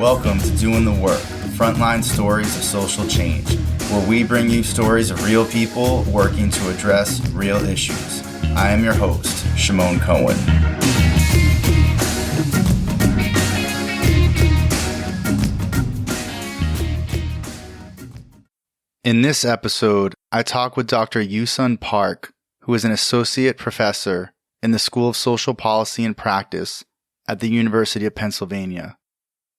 Welcome to Doing the Work, frontline stories of social change, where we bring you stories of real people working to address real issues. I am your host, Shimon Cohen. In this episode, I talk with Dr. Yoosun Park, who is an associate professor in the School of Social Policy and Practice at the University of Pennsylvania.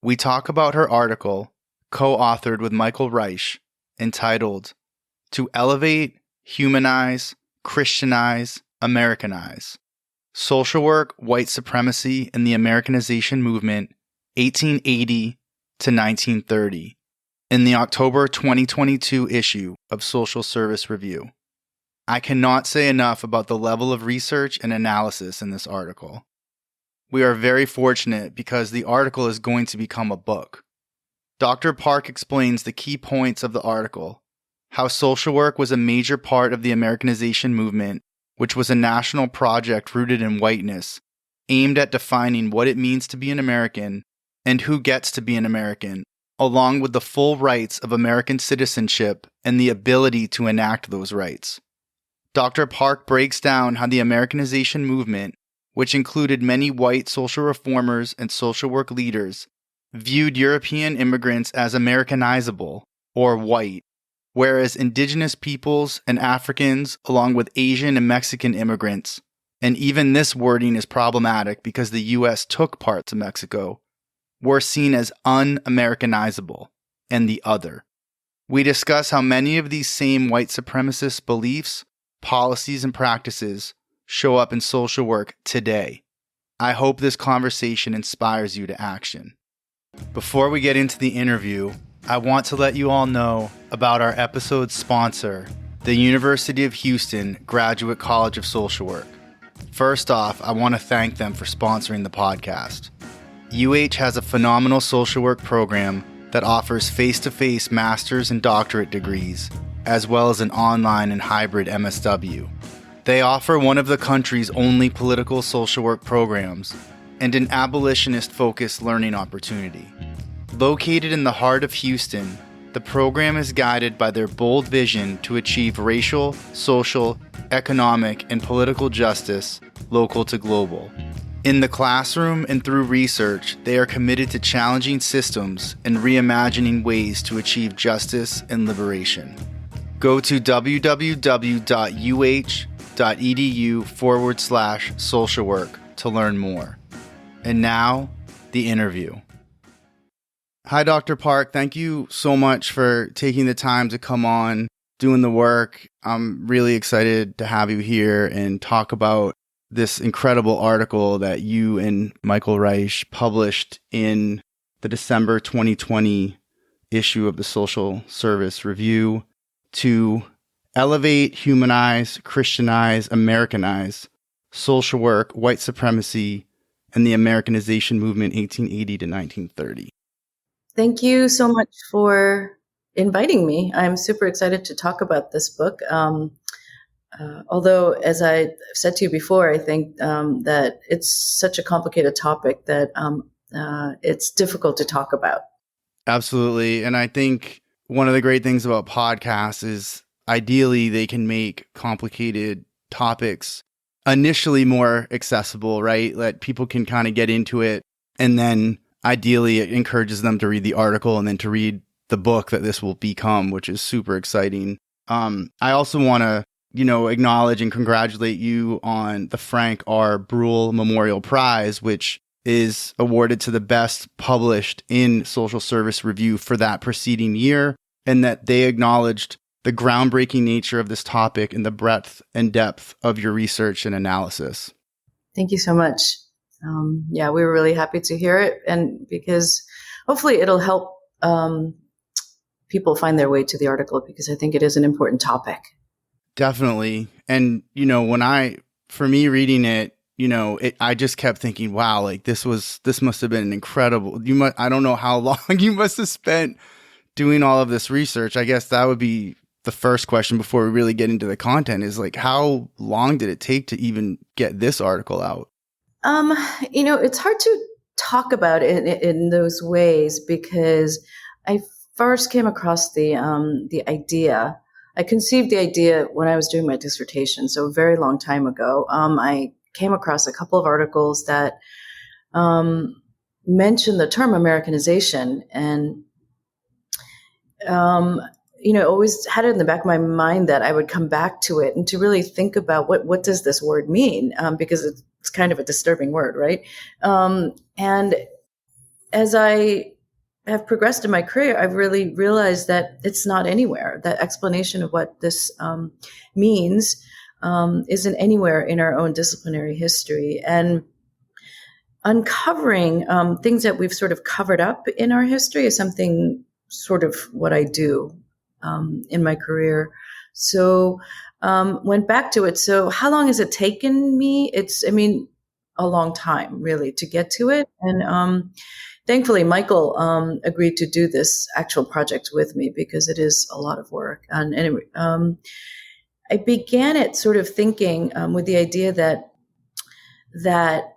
We talk about her article, co-authored with Michael Reich, entitled To Elevate, Humanize, Christianize, Americanize: Social Work, White Supremacy, and the Americanization Movement, 1880 to 1930, in the October 2022 issue of Social Service Review. I cannot say enough about the level of research and analysis in this article. We are very fortunate because the article is going to become a book. Dr. Park explains the key points of the article, how social work was a major part of the Americanization movement, which was a national project rooted in whiteness, aimed at defining what it means to be an American and who gets to be an American, along with the full rights of American citizenship and the ability to enact those rights. Dr. Park breaks down how the Americanization movement, which included many white social reformers and social work leaders, viewed European immigrants as Americanizable, or white, whereas Indigenous peoples and Africans, along with Asian and Mexican immigrants, and even this wording is problematic because the U.S. took parts of Mexico, were seen as un-Americanizable and the other. We discuss how many of these same white supremacist beliefs, policies, and practices show up in social work today. I hope this conversation inspires you to action. Before we get into the interview, I want to let you all know about our episode's sponsor, the University of Houston Graduate College of Social Work. First off, I want to thank them for sponsoring the podcast. UH has a phenomenal social work program that offers face-to-face master's and doctorate degrees, as well as an online and hybrid MSW. They offer one of the country's only political social work programs and an abolitionist-focused learning opportunity. Located in the heart of Houston, the program is guided by their bold vision to achieve racial, social, economic, and political justice, local to global. In the classroom and through research, they are committed to challenging systems and reimagining ways to achieve justice and liberation. Go to www.uh.edu/social work to learn more. And now, the interview. Hi, Dr. Park. Thank you so much for taking the time to come on, doing the work. I'm really excited to have you here and talk about this incredible article that you and Michael Reich published in the December 2020 issue of the Social Service Review, To Elevate, Humanize, Christianize, Americanize: Social Work, White Supremacy, and the Americanization Movement, 1880 to 1930. Thank you so much for inviting me. I'm super excited to talk about this book. Although, as I said to you before, I think that it's such a complicated topic that it's difficult to talk about. Absolutely. And I think one of the great things about podcasts is ideally they can make complicated topics initially more accessible, right? That people can kind of get into it. And then ideally it encourages them to read the article and then to read the book that this will become, which is super exciting. I also want to acknowledge and congratulate you on the Frank R. Bruhl Memorial Prize, which is awarded to the best published in Social Service Review for that preceding year, and that they acknowledged the groundbreaking nature of this topic and the breadth and depth of your research and analysis. Thank you so much. We were really happy to hear it, and because hopefully it'll help people find their way to the article, because I think it is an important topic. Definitely. And, for me reading it, I just kept thinking, wow, like this must have been an incredible, I don't know how long you must have spent doing all of this research. I guess that would be the first question before we really get into the content, is like, how long did it take to even get this article out? It's hard to talk about it in those ways because I first came across the idea. I conceived the idea when I was doing my dissertation, so a very long time ago. I came across a couple of articles that mentioned the term Americanization, and always had it in the back of my mind that I would come back to it and to really think about what does this word mean, because it's kind of a disturbing word, right? And as I have progressed in my career, I've really realized that it's not anywhere. That explanation of what this means isn't anywhere in our own disciplinary history. And uncovering things that we've sort of covered up in our history is something sort of what I do in my career. So went back to it. So how long has it taken me? A long time, really, to get to it. And thankfully, Michael agreed to do this actual project with me because it is a lot of work. And anyway, I began it sort of thinking with the idea that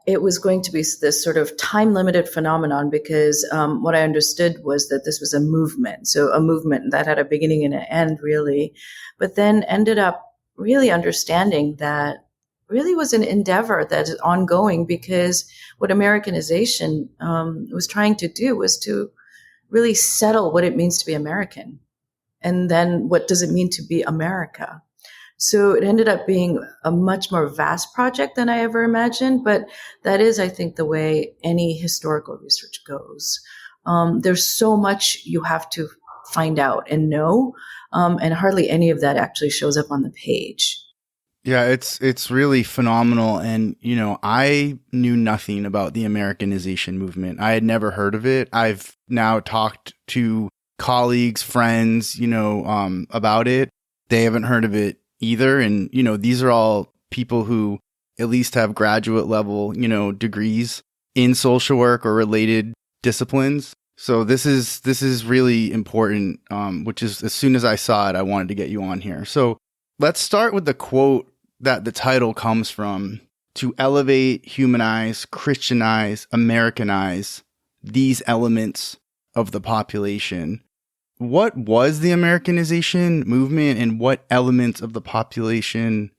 it was going to be this sort of time-limited phenomenon because what I understood was that this was a movement. So a movement that had a beginning and an end, really, but then ended up really understanding that really was an endeavor that is ongoing because what Americanization was trying to do was to really settle what it means to be American. And then what does it mean to be America? So it ended up being a much more vast project than I ever imagined. But that is, I think, the way any historical research goes. There's so much you have to find out and know, and hardly any of that actually shows up on the page. Yeah, it's really phenomenal. And, I knew nothing about the Americanization movement. I had never heard of it. I've now talked to colleagues, friends, about it. They haven't heard of it either. And, these are all people who at least have graduate level, degrees in social work or related disciplines. So this is really important, which is, as soon as I saw it, I wanted to get you on here. So let's start with the quote that the title comes from: to elevate, humanize, Christianize, Americanize these elements of the population. What was the Americanization movement, and what elements of the population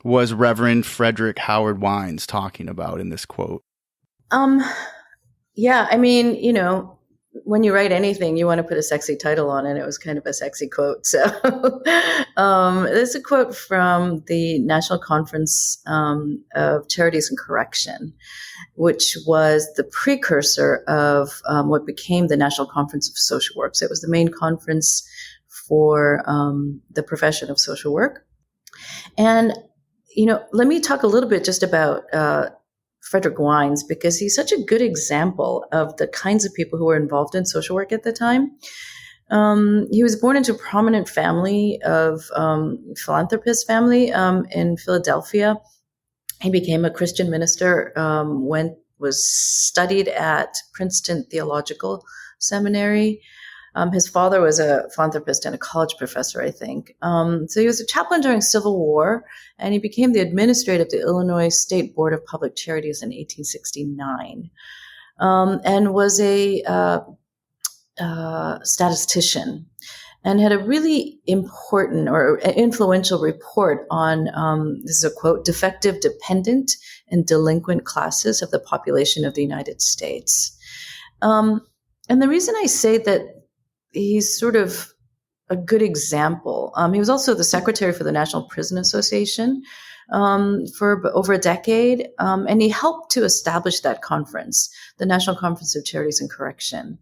was Reverend Frederick Howard Wines talking about in this quote? Yeah, when you write anything, you want to put a sexy title on it. It was kind of a sexy quote. So this is a quote from the National Conference of Charities and Correction, which was the precursor of what became the National Conference of Social Work. So it was the main conference for the profession of social work. And, let me talk a little bit just about Frederick Wines, because he's such a good example of the kinds of people who were involved in social work at the time. He was born into a prominent family of philanthropist family in Philadelphia. He became a Christian minister, was studied at Princeton Theological Seminary. His father was a philanthropist and a college professor, I think. So he was a chaplain during Civil War, and he became the administrator of the Illinois State Board of Public Charities in 1869, and was a statistician, and had a really important or influential report on, this is a quote, defective, dependent, and delinquent classes of the population of the United States. And the reason I say that he's sort of a good example, he was also the secretary for the National Prison Association for over a decade, and he helped to establish that conference, the National Conference of Charities and Correction.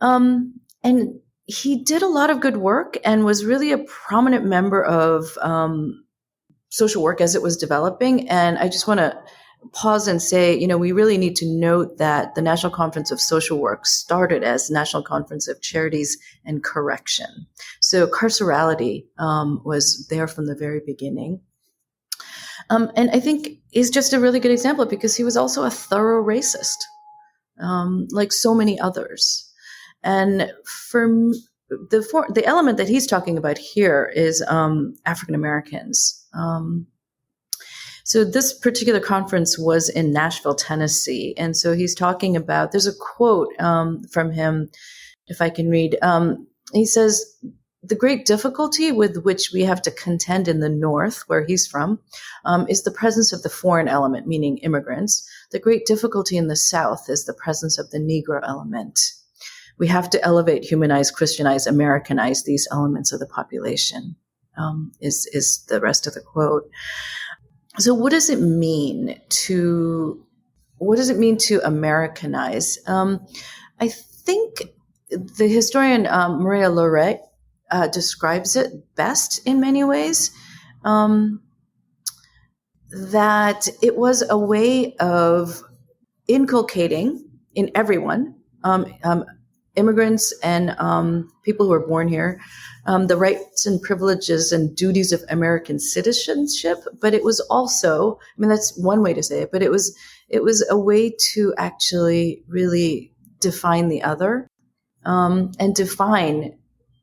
And he did a lot of good work and was really a prominent member of social work as it was developing. And I just want to pause and say, we really need to note that the National Conference of Social Work started as National Conference of Charities and Correction. So carcerality was there from the very beginning. And I think he's just a really good example because he was also a thorough racist, like so many others. And for the element that he's talking about here is African Americans. So this particular conference was in Nashville, Tennessee. And so he's talking about, there's a quote from him, if I can read. He says, the great difficulty with which we have to contend in the North, where he's from, is the presence of the foreign element, meaning immigrants. The great difficulty in the South is the presence of the Negro element. We have to elevate, humanize, Christianize, Americanize these elements of the population, is the rest of the quote. So what does it mean to Americanize? I think the historian Maria Loret describes it best in many ways, that it was a way of inculcating in everyone, immigrants and people who were born here, the rights and privileges and duties of American citizenship. But it was also, that's one way to say it, but it was a way to actually really define the other, and define,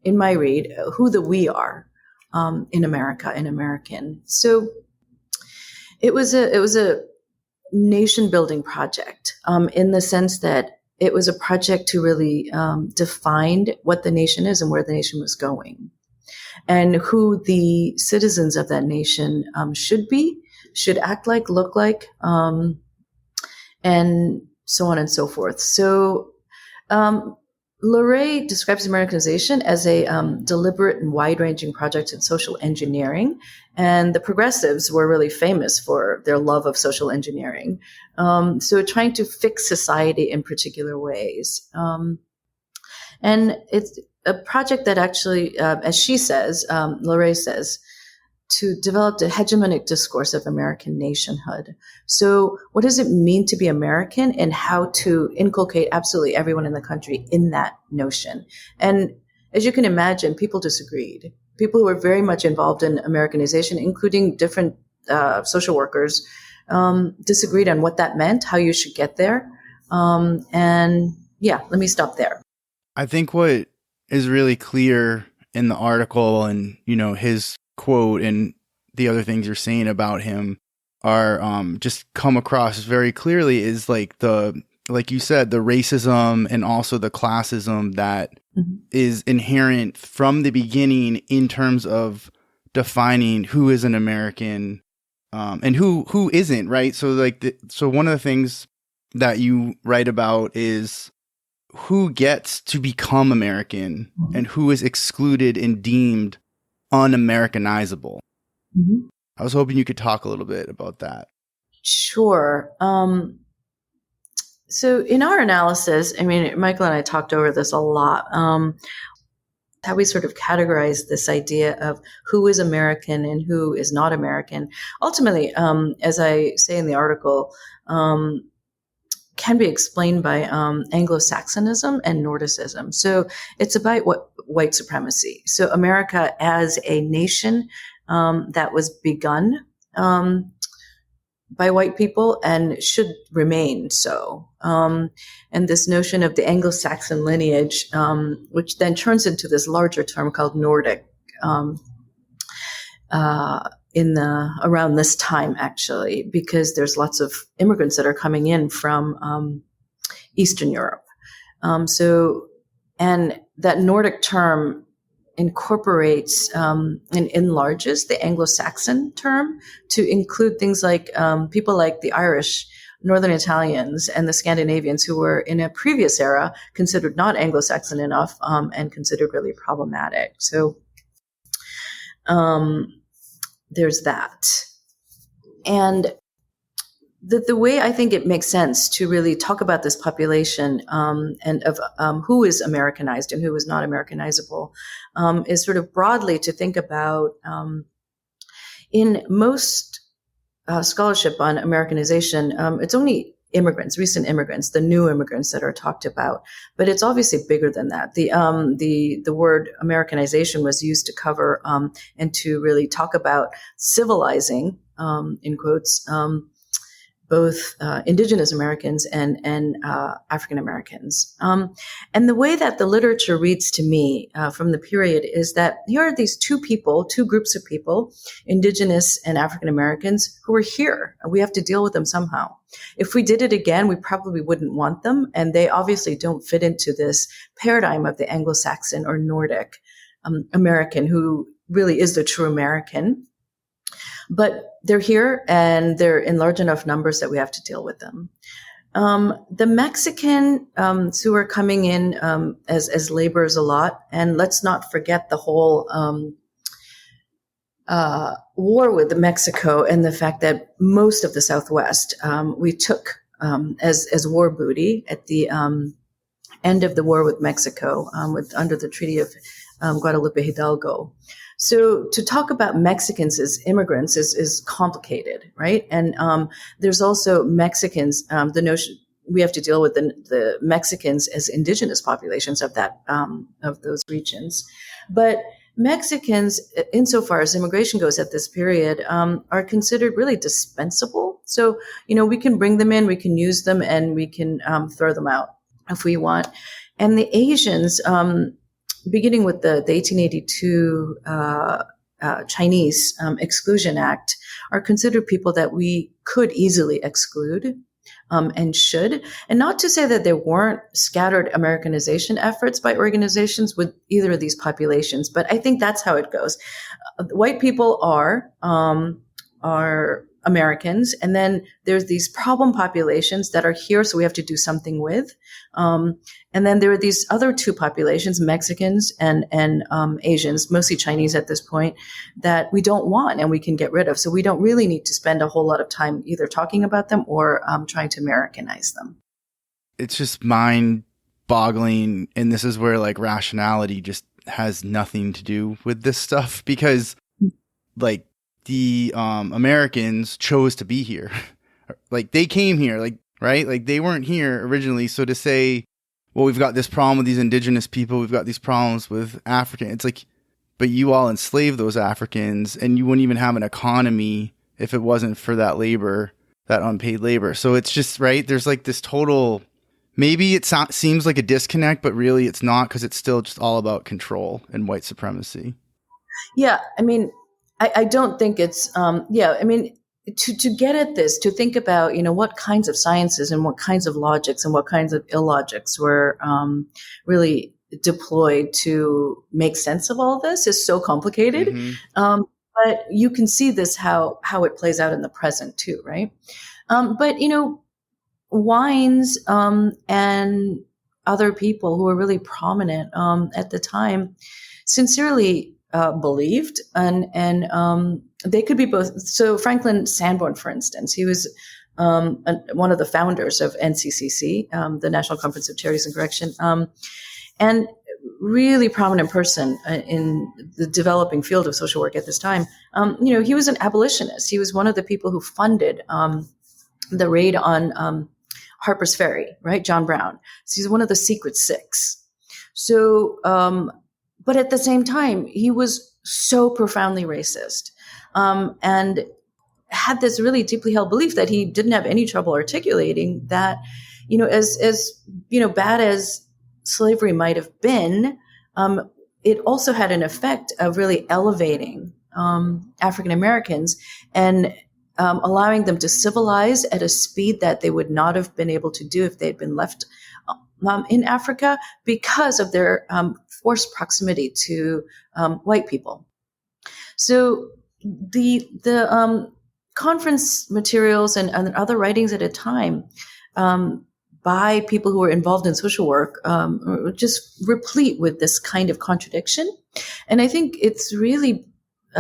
in my read, who the we are in America, in American. So it was a nation building project, in the sense that it was a project to really define what the nation is and where the nation was going, and who the citizens of that nation should be, should act like, look like, and so on and so forth. So Luray describes Americanization as a deliberate and wide-ranging project in social engineering, and the progressives were really famous for their love of social engineering. So trying to fix society in particular ways. And it's a project that actually, as she says, Luray says, to develop a hegemonic discourse of American nationhood. So what does it mean to be American, and how to inculcate absolutely everyone in the country in that notion? And as you can imagine, people disagreed. People who were very much involved in Americanization, including different social workers, disagreed on what that meant, how you should get there. And yeah, let me stop there. I think what is really clear in the article and, his quote and the other things you're saying about him are just come across very clearly is like you said, the racism and also the classism that is inherent from the beginning in terms of defining who is an American and who isn't, right? So so one of the things that you write about is who gets to become American and who is excluded and deemed un-Americanizable. I was hoping you could talk a little bit about that. Sure. So in our analysis, Michael and I talked over this a lot, how we sort of categorize this idea of who is American and who is not American. Ultimately, as I say in the article, can be explained by Anglo-Saxonism and Nordicism. So it's about white supremacy. So America as a nation that was begun by white people and should remain so. And this notion of the Anglo-Saxon lineage, which then turns into this larger term called Nordic, around this time, actually, because there's lots of immigrants that are coming in from Eastern Europe. And that Nordic term incorporates and enlarges the Anglo-Saxon term to include things like people like the Irish, Northern Italians, and the Scandinavians, who were in a previous era considered not Anglo-Saxon enough and considered really problematic. So there's that. And the way I think it makes sense to really talk about this population and of who is Americanized and who is not Americanizable is sort of broadly to think about in most scholarship on Americanization, it's only immigrants, recent immigrants, the new immigrants that are talked about, but it's obviously bigger than that. The word Americanization was used to cover and to really talk about civilizing, in quotes, both Indigenous Americans and African Americans. And the way that the literature reads to me from the period is that here are these two groups of people, Indigenous and African Americans, who are here. We have to deal with them somehow. If we did it again, we probably wouldn't want them. And they obviously don't fit into this paradigm of the Anglo-Saxon or Nordic American, who really is the true American. But they're here and they're in large enough numbers that we have to deal with them. The Mexican who are coming in as laborers a lot, and let's not forget the whole war with Mexico and the fact that most of the Southwest we took as war booty at the end of the war with Mexico under the Treaty of Guadalupe Hidalgo. So to talk about Mexicans as immigrants is complicated, right? And there's also Mexicans, the notion we have to deal with the Mexicans as indigenous populations of those regions. But Mexicans, insofar as immigration goes at this period, are considered really dispensable. So, we can bring them in, we can use them, and we can throw them out if we want. And the Asians, beginning with the 1882 Chinese Exclusion Act, are considered people that we could easily exclude and should. And not to say that there weren't scattered Americanization efforts by organizations with either of these populations, but I think that's how it goes. White people are Americans, and then there's these problem populations that are here, so we have to do something with. And then there are these other two populations, Mexicans and Asians, mostly Chinese at this point, that we don't want and we can get rid of. So we don't really need to spend a whole lot of time either talking about them or trying to Americanize them. It's just mind-boggling, and this is where like rationality just has nothing to do with this stuff, because like the Americans chose to be here. Like they came here, like, right? Like they weren't here originally. So to say, well, we've got this problem with these indigenous people, we've got these problems with African, it's like, but you all enslaved those Africans, and you wouldn't even have an economy if it wasn't for that labor, that unpaid labor. So it's just, right? There's like this total, maybe it seems like a disconnect, but really it's not, because it's still just all about control and white supremacy. Yeah. I mean, I don't think it's, to get at this, to think about, what kinds of sciences and what kinds of logics and what kinds of illogics were really deployed to make sense of all this is so complicated. Mm-hmm. But you can see this, how it plays out in the present too, right? But, Wines and other people who were really prominent at the time sincerely believed, and they could be both. So Franklin Sanborn, for instance, he was one of the founders of NCCC, the National Conference of Charities and Correction, and really prominent person in the developing field of social work at this time. He was an abolitionist. He was one of the people who funded the raid on Harper's Ferry, right? John Brown. So he's one of the Secret Six. So, but at the same time, he was so profoundly racist, and had this really deeply held belief that he didn't have any trouble articulating that, as bad as slavery might have been, it also had an effect of really elevating African Americans and allowing them to civilize at a speed that they would not have been able to do if they had been left in Africa, because of their forced proximity to white people. So the conference materials and other writings at a time by people who were involved in social work were just replete with this kind of contradiction. And I think it's really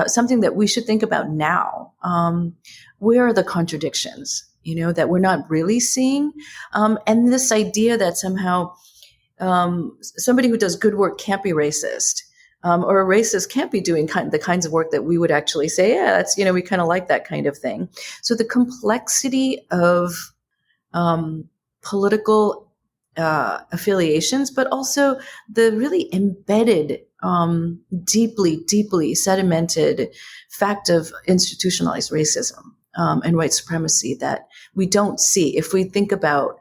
something that we should think about now. Where are the contradictions, that we're not really seeing? And this idea that somehow somebody who does good work can't be racist, or a racist can't be doing the kinds of work that we would actually say, yeah, that's, we kind of like that kind of thing. So the complexity of political affiliations, but also the really embedded, deeply, deeply sedimented fact of institutionalized racism. and white supremacy that we don't see if we think about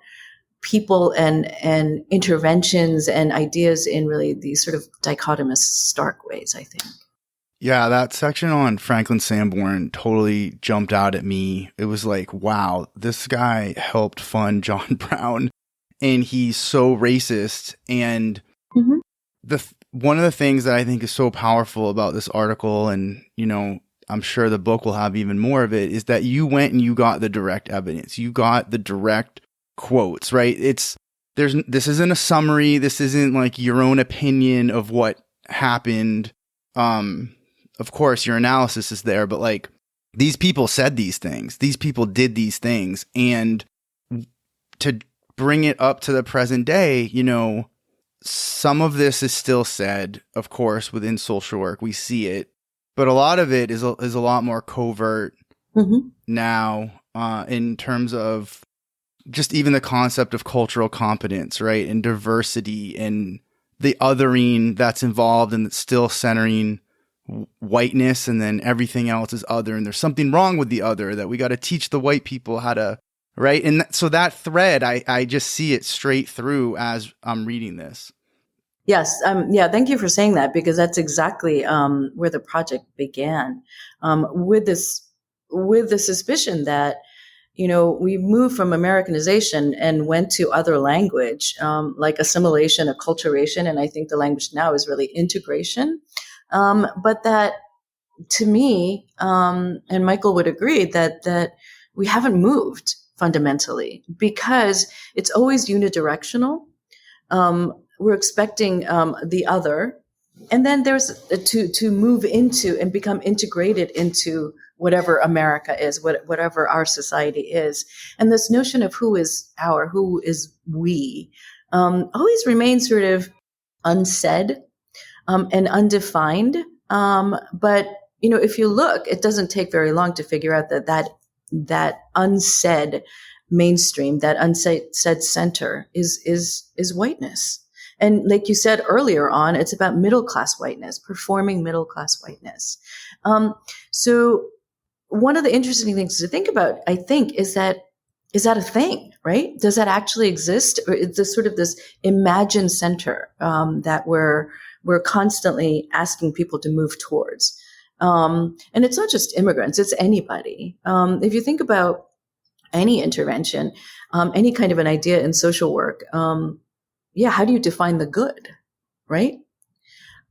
people and interventions and ideas in really these sort of dichotomous, stark ways, I think. Yeah, that section on Franklin Sanborn totally jumped out at me. It was like, wow, this guy helped fund John Brown and he's so racist. And one of the things that I think is so powerful about this article, and, you know, I'm sure the book will have even more of it, is that you went and you got the direct evidence. You got the direct quotes, right? This isn't a summary. This isn't like your own opinion of what happened. Of course, your analysis is there, but like these people said these things. These people did these things. And to bring it up to the present day, you know, some of this is still said, of course, within social work. We see it. But a lot of it is a lot more covert now in terms of just even the concept of cultural competence, right? And diversity and the othering that's involved and it's still centering whiteness, and then everything else is other, and there's something wrong with the other that we got to teach the white people how to, right? And so that thread, I just see it straight through as I'm reading this. Yes. Yeah. Thank you for saying that, because that's exactly where the project began, with the suspicion that, you know, we moved from Americanization and went to other language, like assimilation, acculturation, and I think the language now is really integration. But that, to me, and Michael would agree, that we haven't moved fundamentally because it's always unidirectional. We're expecting the other, and then there's to move into and become integrated into whatever America is, whatever our society is. And this notion of who is who is we, always remains sort of unsaid and undefined. But, you know, if you look, it doesn't take very long to figure out that unsaid mainstream, that unsaid center is whiteness. And like you said earlier on, it's about middle-class whiteness, performing middle-class whiteness. So one of the interesting things to think about, I think, is that a thing, right? Does that actually exist? Or is this sort of this imagined center that we're constantly asking people to move towards? And it's not just immigrants, it's anybody. If you think about any intervention, any kind of an idea in social work, how do you define the good, right?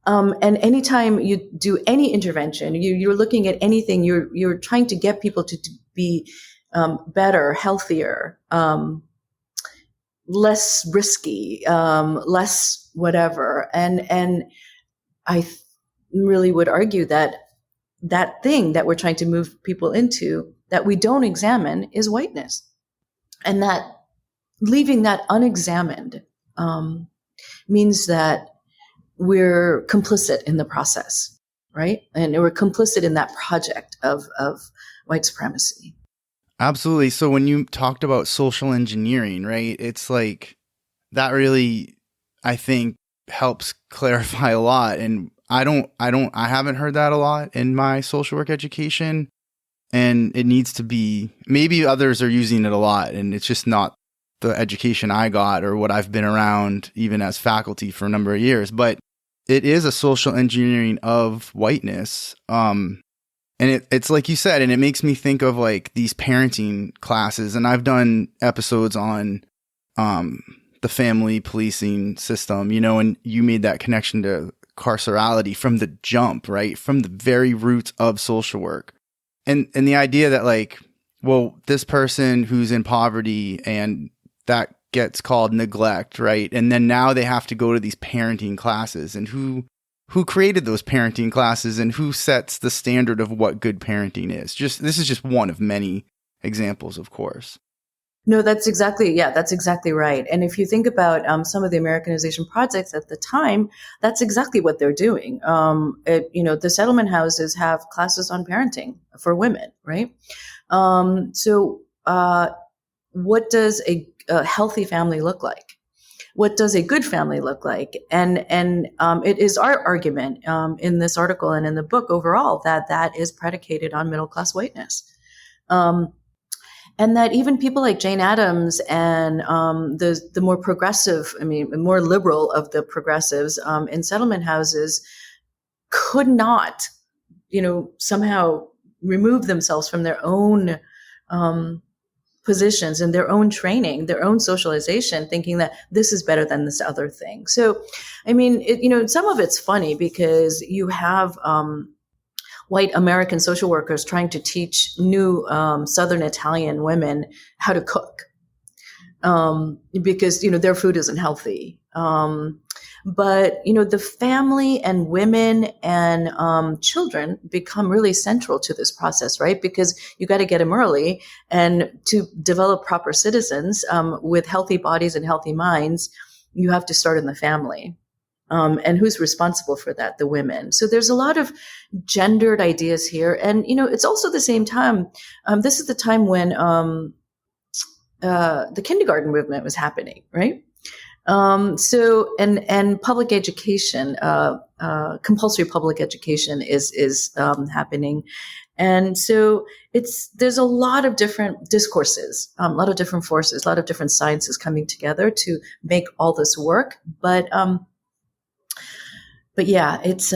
And anytime you do any intervention, you're looking at anything, you're trying to get people to be better, healthier, less risky, less whatever. And I really would argue that thing that we're trying to move people into that we don't examine is whiteness. And that leaving that unexamined means that we're complicit in the process, right? And we're complicit in that project of white supremacy. Absolutely. So when you talked about social engineering, right, it's like that really, I think, helps clarify a lot. And I haven't heard that a lot in my social work education, and it needs to be, maybe others are using it a lot and it's just not the education I got or what I've been around even as faculty for a number of years, but it is a social engineering of whiteness. And it's like you said, and it makes me think of like these parenting classes, and I've done episodes on the family policing system, you know, and you made that connection to carcerality from the jump, right? From the very roots of social work. And the idea that like, well, this person who's in poverty and that gets called neglect, right? And then now they have to go to these parenting classes, and who created those parenting classes and who sets the standard of what good parenting is? This is just one of many examples, of course. No, that's exactly right. And if you think about some of the Americanization projects at the time, that's exactly what they're doing. The settlement houses have classes on parenting for women, right? So what does a healthy family look like? What does a good family look like? And it is our argument in this article and in the book overall that is predicated on middle class whiteness. And that even people like Jane Addams and the more progressive, more liberal of the progressives in settlement houses could not, somehow remove themselves from their own positions and their own training, their own socialization, thinking that this is better than this other thing. So, some of it's funny because you have white American social workers trying to teach new Southern Italian women how to cook because, their food isn't healthy. But the family and women and children become really central to this process, right? Because you got to get them early, and to develop proper citizens with healthy bodies and healthy minds, you have to start in the family. And who's responsible for that? The women. So there's a lot of gendered ideas here. And, it's also the same time, this is the time when the kindergarten movement was happening, right? And public education, compulsory public education is happening. And so there's a lot of different discourses, a lot of different forces, a lot of different sciences coming together to make all this work. But yeah, it's,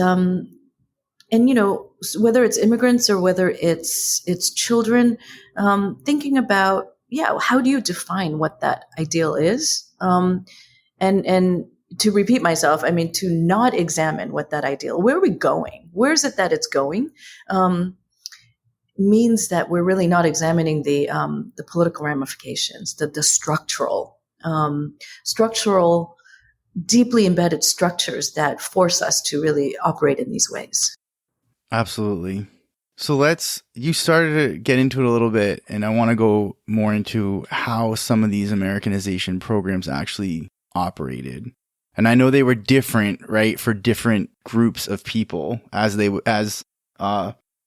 whether it's immigrants or whether it's children, thinking about, how do you define what that ideal is? And to repeat myself, to not examine what that ideal, where are we going? Where is it that it's going? Means that we're really not examining the political ramifications, the structural, deeply embedded structures that force us to really operate in these ways. Absolutely. So you started to get into it a little bit, and I want to go more into how some of these Americanization programs actually operated. And I know they were different, right, for different groups of people, as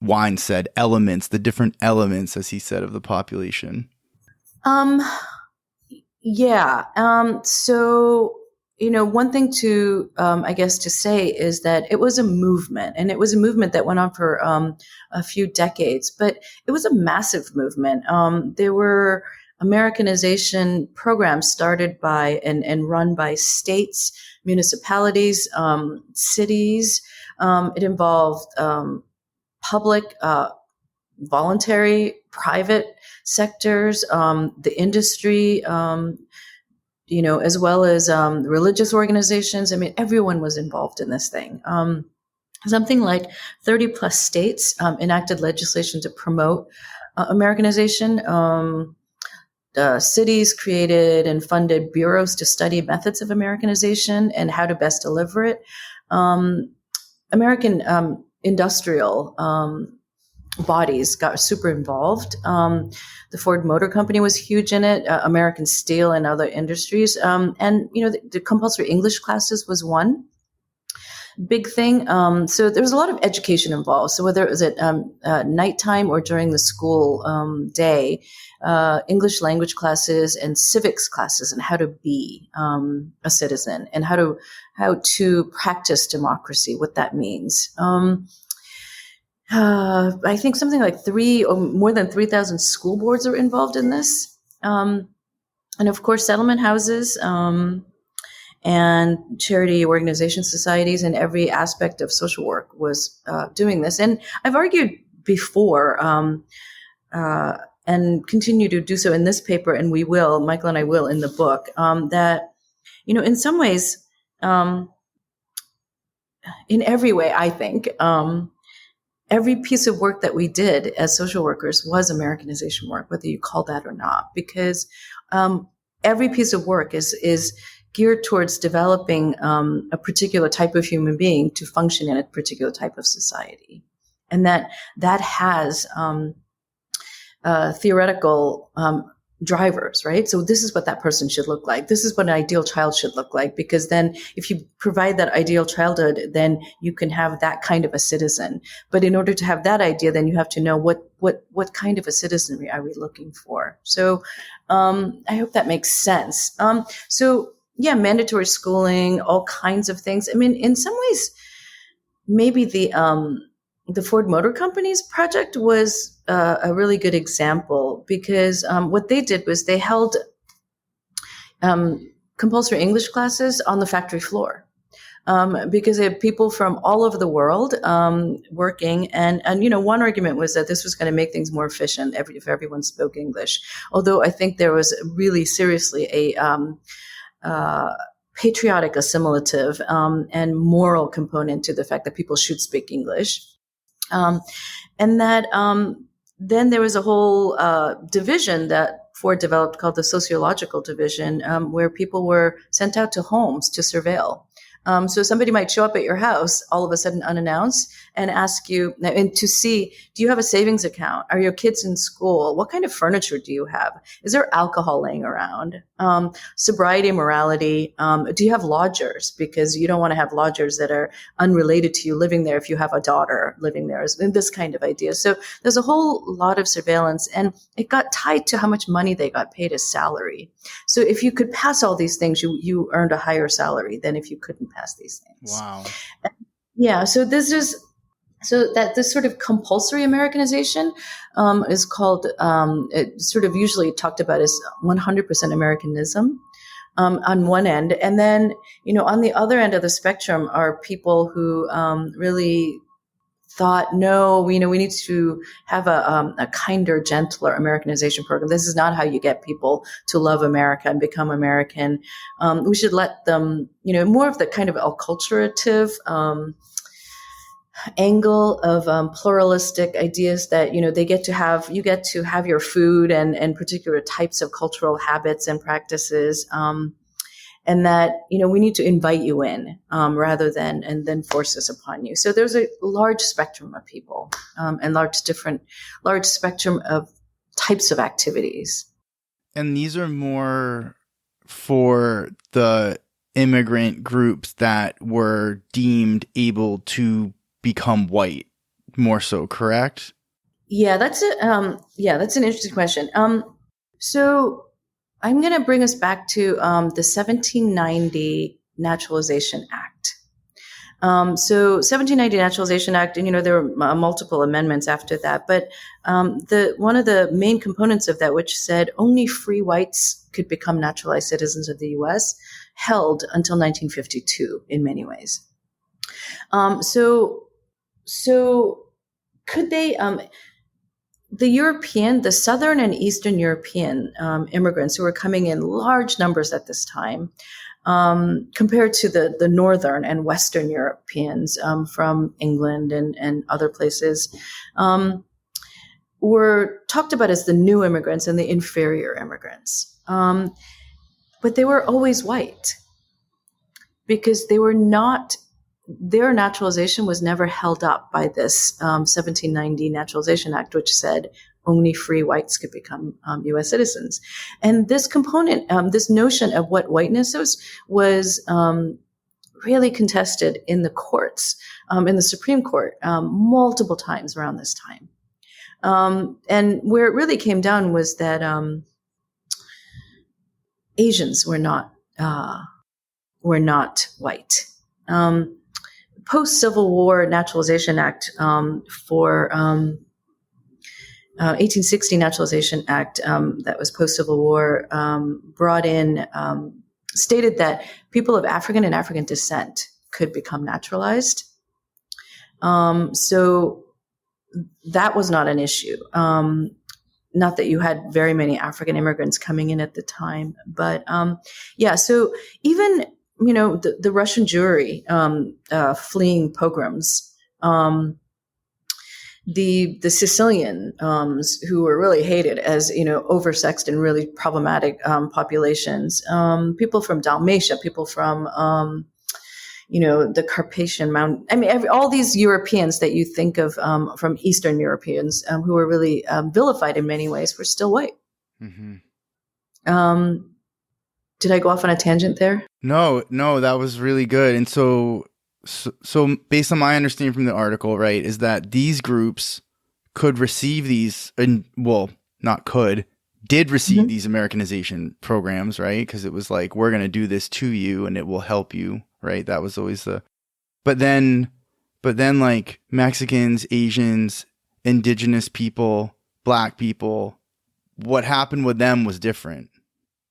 Wine said, the different elements, as he said, of the population. Yeah. So, one thing to, to say is that it was a movement, and it was a movement that went on for a few decades, but it was a massive movement. There were Americanization programs started by and run by states, municipalities, cities. It involved public, voluntary, private sectors, the industry, as well as religious organizations. Everyone was involved in this thing. Something like 30 plus states enacted legislation to promote Americanization. Cities created and funded bureaus to study methods of Americanization and how to best deliver it. American industrial bodies got super involved. The Ford Motor Company was huge in it, American Steel and other industries. And, the compulsory English classes was one big thing. So there was a lot of education involved. So whether it was at nighttime or during the school day, English language classes and civics classes, and how to be a citizen, and how to practice democracy, what that means. I think something like more than 3,000 school boards are involved in this. And of course, settlement houses, and charity organization societies, and every aspect of social work was doing this. And I've argued before, and continue to do so in this paper, and Michael and I will in the book, that, in some ways, in every way, I think, every piece of work that we did as social workers was Americanization work, whether you call that or not, because every piece of work is geared towards developing a particular type of human being to function in a particular type of society. And that has theoretical drivers, right? So this is what that person should look like. This is what an ideal child should look like, because then if you provide that ideal childhood, then you can have that kind of a citizen. But in order to have that idea, then you have to know what kind of a citizenry are we looking for? So I hope that makes sense. So yeah, mandatory schooling, all kinds of things. In some ways, maybe the the Ford Motor Company's project was a really good example because what they did was they held compulsory English classes on the factory floor. Because they had people from all over the world working, and one argument was that this was going to make things more efficient if everyone spoke English. Although I think there was really seriously a patriotic, assimilative, and moral component to the fact that people should speak English, and that then there was a whole division that Ford developed called the sociological division, where people were sent out to homes to surveil. So somebody might show up at your house all of a sudden unannounced and ask you and to see, do you have a savings account? Are your kids in school? What kind of furniture do you have? Is there alcohol laying around? Sobriety, morality. Do you have lodgers? Because you don't want to have lodgers that are unrelated to you living there if you have a daughter living there. This kind of idea. So there's a whole lot of surveillance, and it got tied to how much money they got paid as salary. So if you could pass all these things, you earned a higher salary than if you couldn't pass these things. Wow. Yeah. So this sort of compulsory Americanization is called, it's sort of usually talked about as 100% Americanism on one end. And then, on the other end of the spectrum are people who really thought, no, we need to have a kinder, gentler Americanization program. This is not how you get people to love America and become American. We should let them, more of the kind of acculturative angle of pluralistic ideas that you get to have your food and particular types of cultural habits and practices, and that we need to invite you in rather than and then force this upon you. So there's a large spectrum of people and large spectrum of types of activities. And these are more for the immigrant groups that were deemed able to become white, more so, correct? Yeah, that's an interesting question. So I'm going to bring us back to the 1790 Naturalization Act. So 1790 Naturalization Act, and there were multiple amendments after that, but one of the main components of that, which said only free whites could become naturalized citizens of the U.S., held until 1952 in many ways. So could they, the Southern and Eastern European immigrants who were coming in large numbers at this time, compared to the Northern and Western Europeans from England and other places, were talked about as the new immigrants and the inferior immigrants. But they were always white because their naturalization was never held up by this 1790 Naturalization Act, which said only free whites could become U.S. citizens. And this component, this notion of what whiteness was really contested in the courts, in the Supreme Court, multiple times around this time. And where it really came down was that Asians were not white. Post-Civil War Naturalization Act for 1860 Naturalization Act that was post-Civil War stated that people of African and African descent could become naturalized. So that was not an issue. Not that you had very many African immigrants coming in at the time, but so even the Russian Jewry fleeing pogroms, the Sicilian who were really hated as oversexed and really problematic populations, people from Dalmatia, people from the Carpathian Mountain. I mean, all these Europeans that you think of from Eastern Europeans who were really vilified in many ways were still white. Mm-hmm. Did I go off on a tangent there? No, that was really good. And so based on my understanding from the article, right, is that these groups could receive these, did receive mm-hmm. these Americanization programs, right? Because it was like, we're going to do this to you and it will help you, right? That was always but then But then like Mexicans, Asians, indigenous people, black people, what happened with them was different.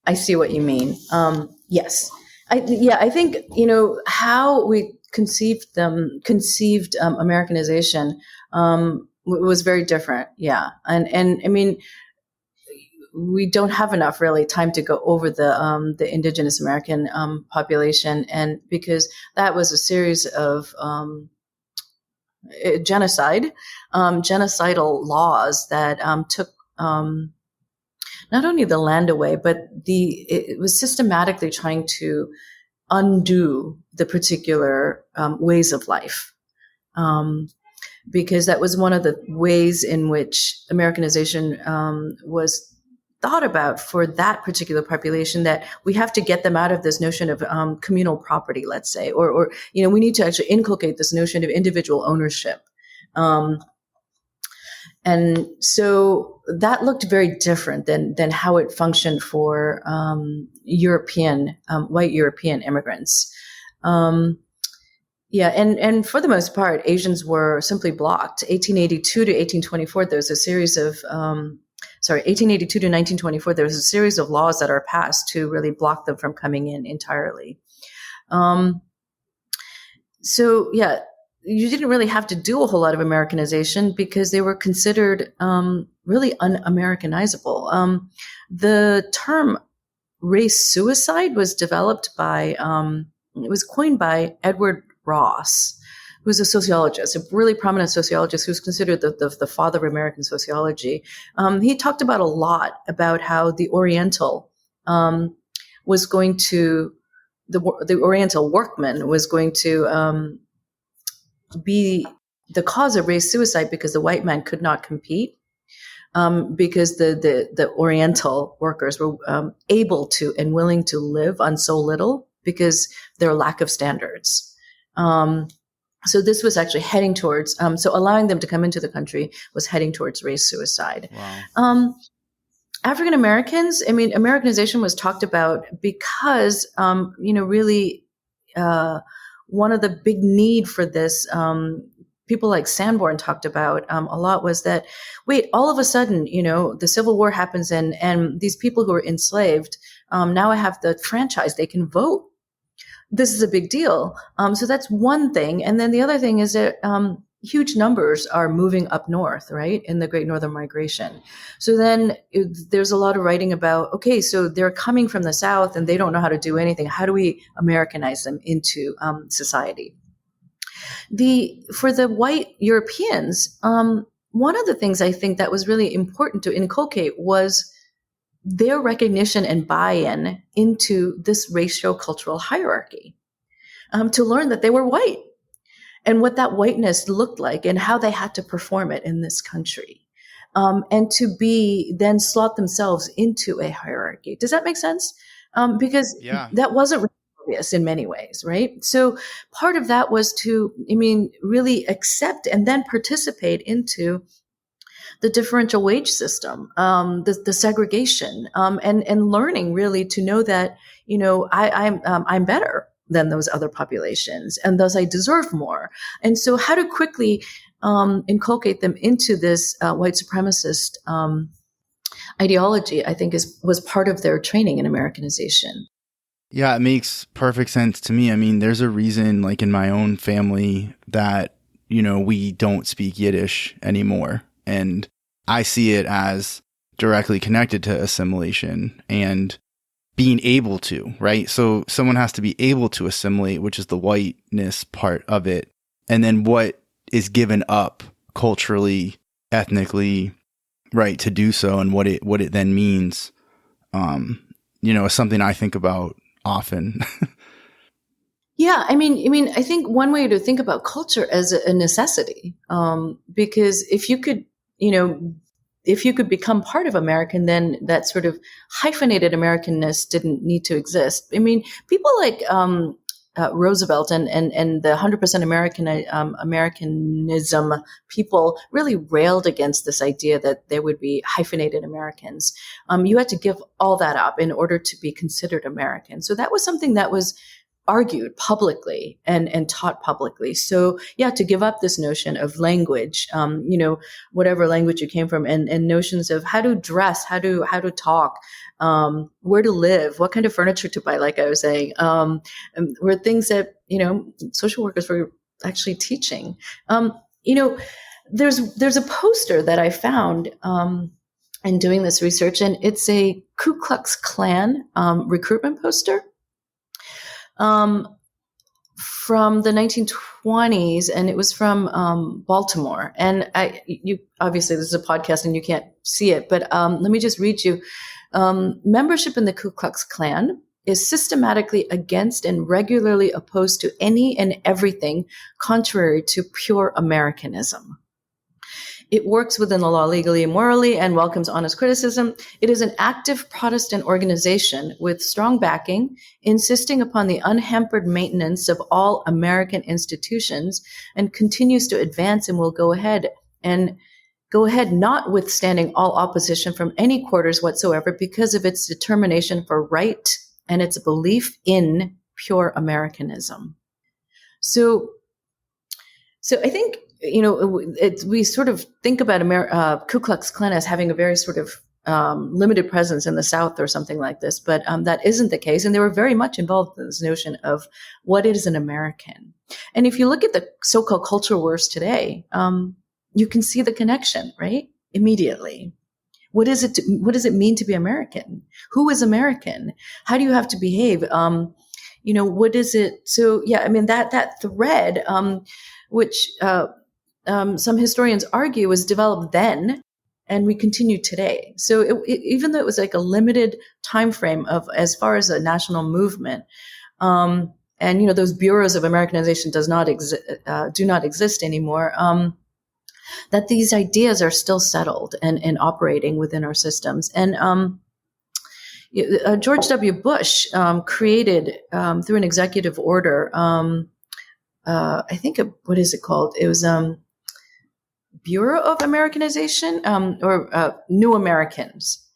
I see what you mean. Yes. I think, how we conceived Americanization, was very different. Yeah. And I mean, we don't have enough really time to go over the indigenous American, population. And because that was a series of, genocidal laws that, took, not only the land away, but it was systematically trying to undo the particular, ways of life. Because that was one of the ways in which Americanization, was thought about for that particular population, that we have to get them out of this notion of, communal property, let's say, or we need to actually inculcate this notion of individual ownership. And so that looked very different than how it functioned for, white European immigrants. And for the most part, Asians were simply blocked. 1882 to 1824, there was a series of, 1882 to 1924, there was a series of laws that are passed to really block them from coming in entirely. You didn't really have to do a whole lot of Americanization because they were considered, really un-Americanizable. The term race suicide was developed by, it was coined by Edward Ross, who's a sociologist, a really prominent sociologist who's considered the father of American sociology. He talked about a lot about how the Oriental, was going to, the Oriental workman was going to, be the cause of race suicide because the white man could not compete, because the Oriental workers were, able to and willing to live on so little because their lack of standards. So this was actually heading towards, so allowing them to come into the country was heading towards race suicide. Wow. African Americans, I mean, Americanization was talked about because, really, one of the big need for this, people like Sanborn talked about, a lot was that, wait, all of a sudden, the Civil War happens and these people who were enslaved, now have the franchise, they can vote. This is a big deal. So that's one thing. And then the other thing is that, huge numbers are moving up north, right, in the Great Northern Migration. So then there's a lot of writing about, okay, so they're coming from the South and they don't know how to do anything. How do we Americanize them into, society? For the white Europeans, one of the things I think that was really important to inculcate was their recognition and buy-in into this racial-cultural hierarchy, to learn that they were white and what that whiteness looked like and how they had to perform it in this country, and to then slot themselves into a hierarchy. Does that make sense? Because that wasn't really obvious in many ways, right? So part of that was to, really accept and then participate into the differential wage system, the segregation, and learning really to know that, I'm better than those other populations and thus I deserve more. And so how to quickly, inculcate them into this, white supremacist, ideology, I think was part of their training in Americanization. Yeah, it makes perfect sense to me. I mean, there's a reason, like in my own family, that, we don't speak Yiddish anymore. And I see it as directly connected to assimilation and being able to, right? So someone has to be able to assimilate, which is the whiteness part of it. And then what is given up culturally, ethnically, right, to do so, and what it then means, is something I think about often. Yeah, I think one way to think about culture as a necessity, because if you could become part of American, then that sort of hyphenated Americanness didn't need to exist. I mean, people like Roosevelt and the 100% Americanism people really railed against this idea that there would be hyphenated Americans. You had to give all that up in order to be considered American. So that was something that was argued publicly and taught publicly. So yeah, to give up this notion of language, whatever language you came from, and notions of how to dress, how to talk, where to live, what kind of furniture to buy, like I was saying, were things that, social workers were actually teaching. There's a poster that I found, in doing this research, and it's a Ku Klux Klan recruitment poster from the 1920s, and it was from Baltimore. And you obviously, this is a podcast and you can't see it, but let me just read you. Membership in the Ku Klux Klan is systematically against and regularly opposed to any and everything contrary to pure Americanism. It works within the law legally and morally and welcomes honest criticism. It is an active Protestant organization with strong backing, insisting upon the unhampered maintenance of all American institutions, and continues to advance and will go ahead notwithstanding all opposition from any quarters whatsoever because of its determination for right and its belief in pure Americanism. So I think, we sort of think about Ku Klux Klan as having a very sort of limited presence in the South or something like this, but that isn't the case. And they were very much involved in this notion of what is an American. And if you look at the so-called culture wars today, you can see the connection, right? Immediately. What does it mean to be American? Who is American? How do you have to behave? What is it? So yeah, I mean, that thread, which some historians argue was developed then, and we continue today. So even though it was like a limited time frame of as far as a national movement, and those bureaus of Americanization do not exist anymore. That these ideas are still settled and operating within our systems. And George W. Bush created through an executive order. I think what is it called? It was Bureau of Americanization or New Americans,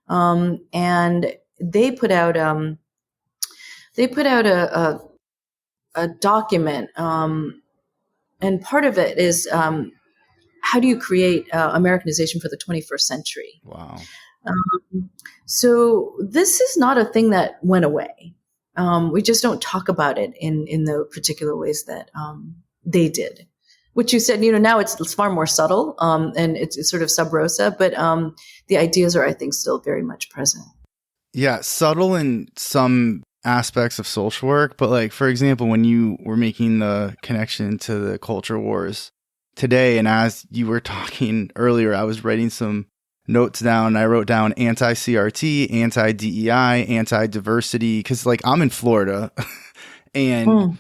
and they put out a document, and part of it is how do you create Americanization for the 21st century? Wow. So this is not a thing that went away. We just don't talk about it in the particular ways that they did. Which you said, now it's far more subtle, and it's sort of sub rosa, but the ideas are, I think, still very much present. Yeah, subtle in some aspects of social work, but like, for example, when you were making the connection to the culture wars today, and as you were talking earlier, I was writing some notes down. I wrote down anti-CRT, anti-DEI, anti-diversity, because like I'm in Florida, and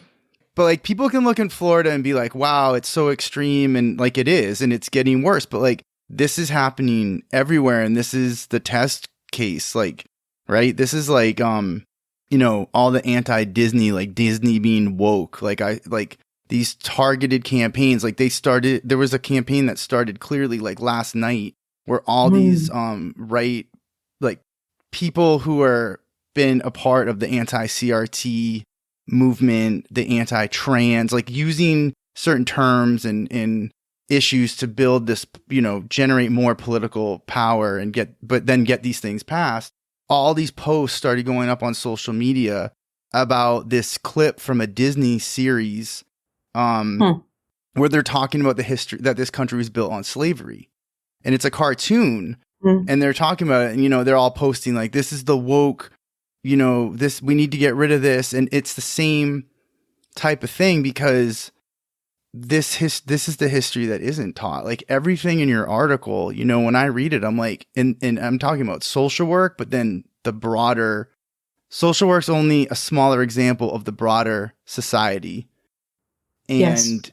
but like people can look in Florida and be like, wow, it's so extreme, and like it is, and it's getting worse, but like this is happening everywhere, and this is the test case, like, right? This is like all the anti-Disney, like Disney being woke, like these targeted campaigns, like there was a campaign that started clearly like last night where all these right, like people who are been a part of the anti-CRT movement, the anti-trans, like using certain terms and issues to build this, generate more political power and get these things passed. All these posts started going up on social media about this clip from a Disney series where they're talking about the history that this country was built on slavery. And it's a cartoon, and they're talking about it, and, they're all posting like, this is the woke, this, we need to get rid of this. And it's the same type of thing, because this is the history that isn't taught. Like everything in your article, when I read it, I'm like, and I'm talking about social work, but then the broader social work's only a smaller example of the broader society. And,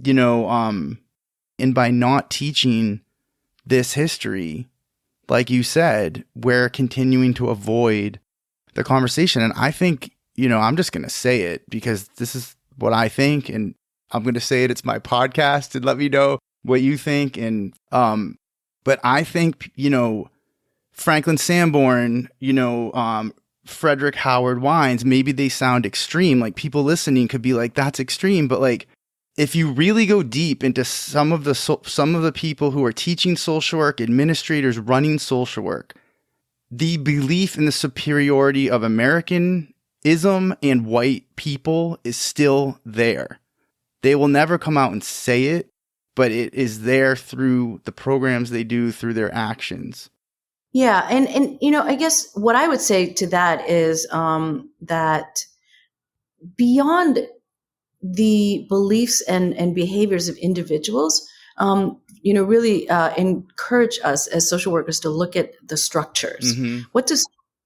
and by not teaching this history, like you said, we're continuing to avoid the conversation. And I think, I'm just going to say it because this is what I think, and I'm going to say it. It's my podcast, and let me know what you think. And, but I think, Franklin Sanborn, Frederick Howard Wines, maybe they sound extreme. Like people listening could be like, that's extreme. But like, if you really go deep into some of the people who are teaching social work, administrators running social work, the belief in the superiority of Americanism and white people is still there. They will never come out and say it, but it is there through the programs they do, through their actions. Yeah. And I guess what I would say to that is that beyond the beliefs and behaviors of individuals, really encourage us as social workers to look at the structures. Mm-hmm. What does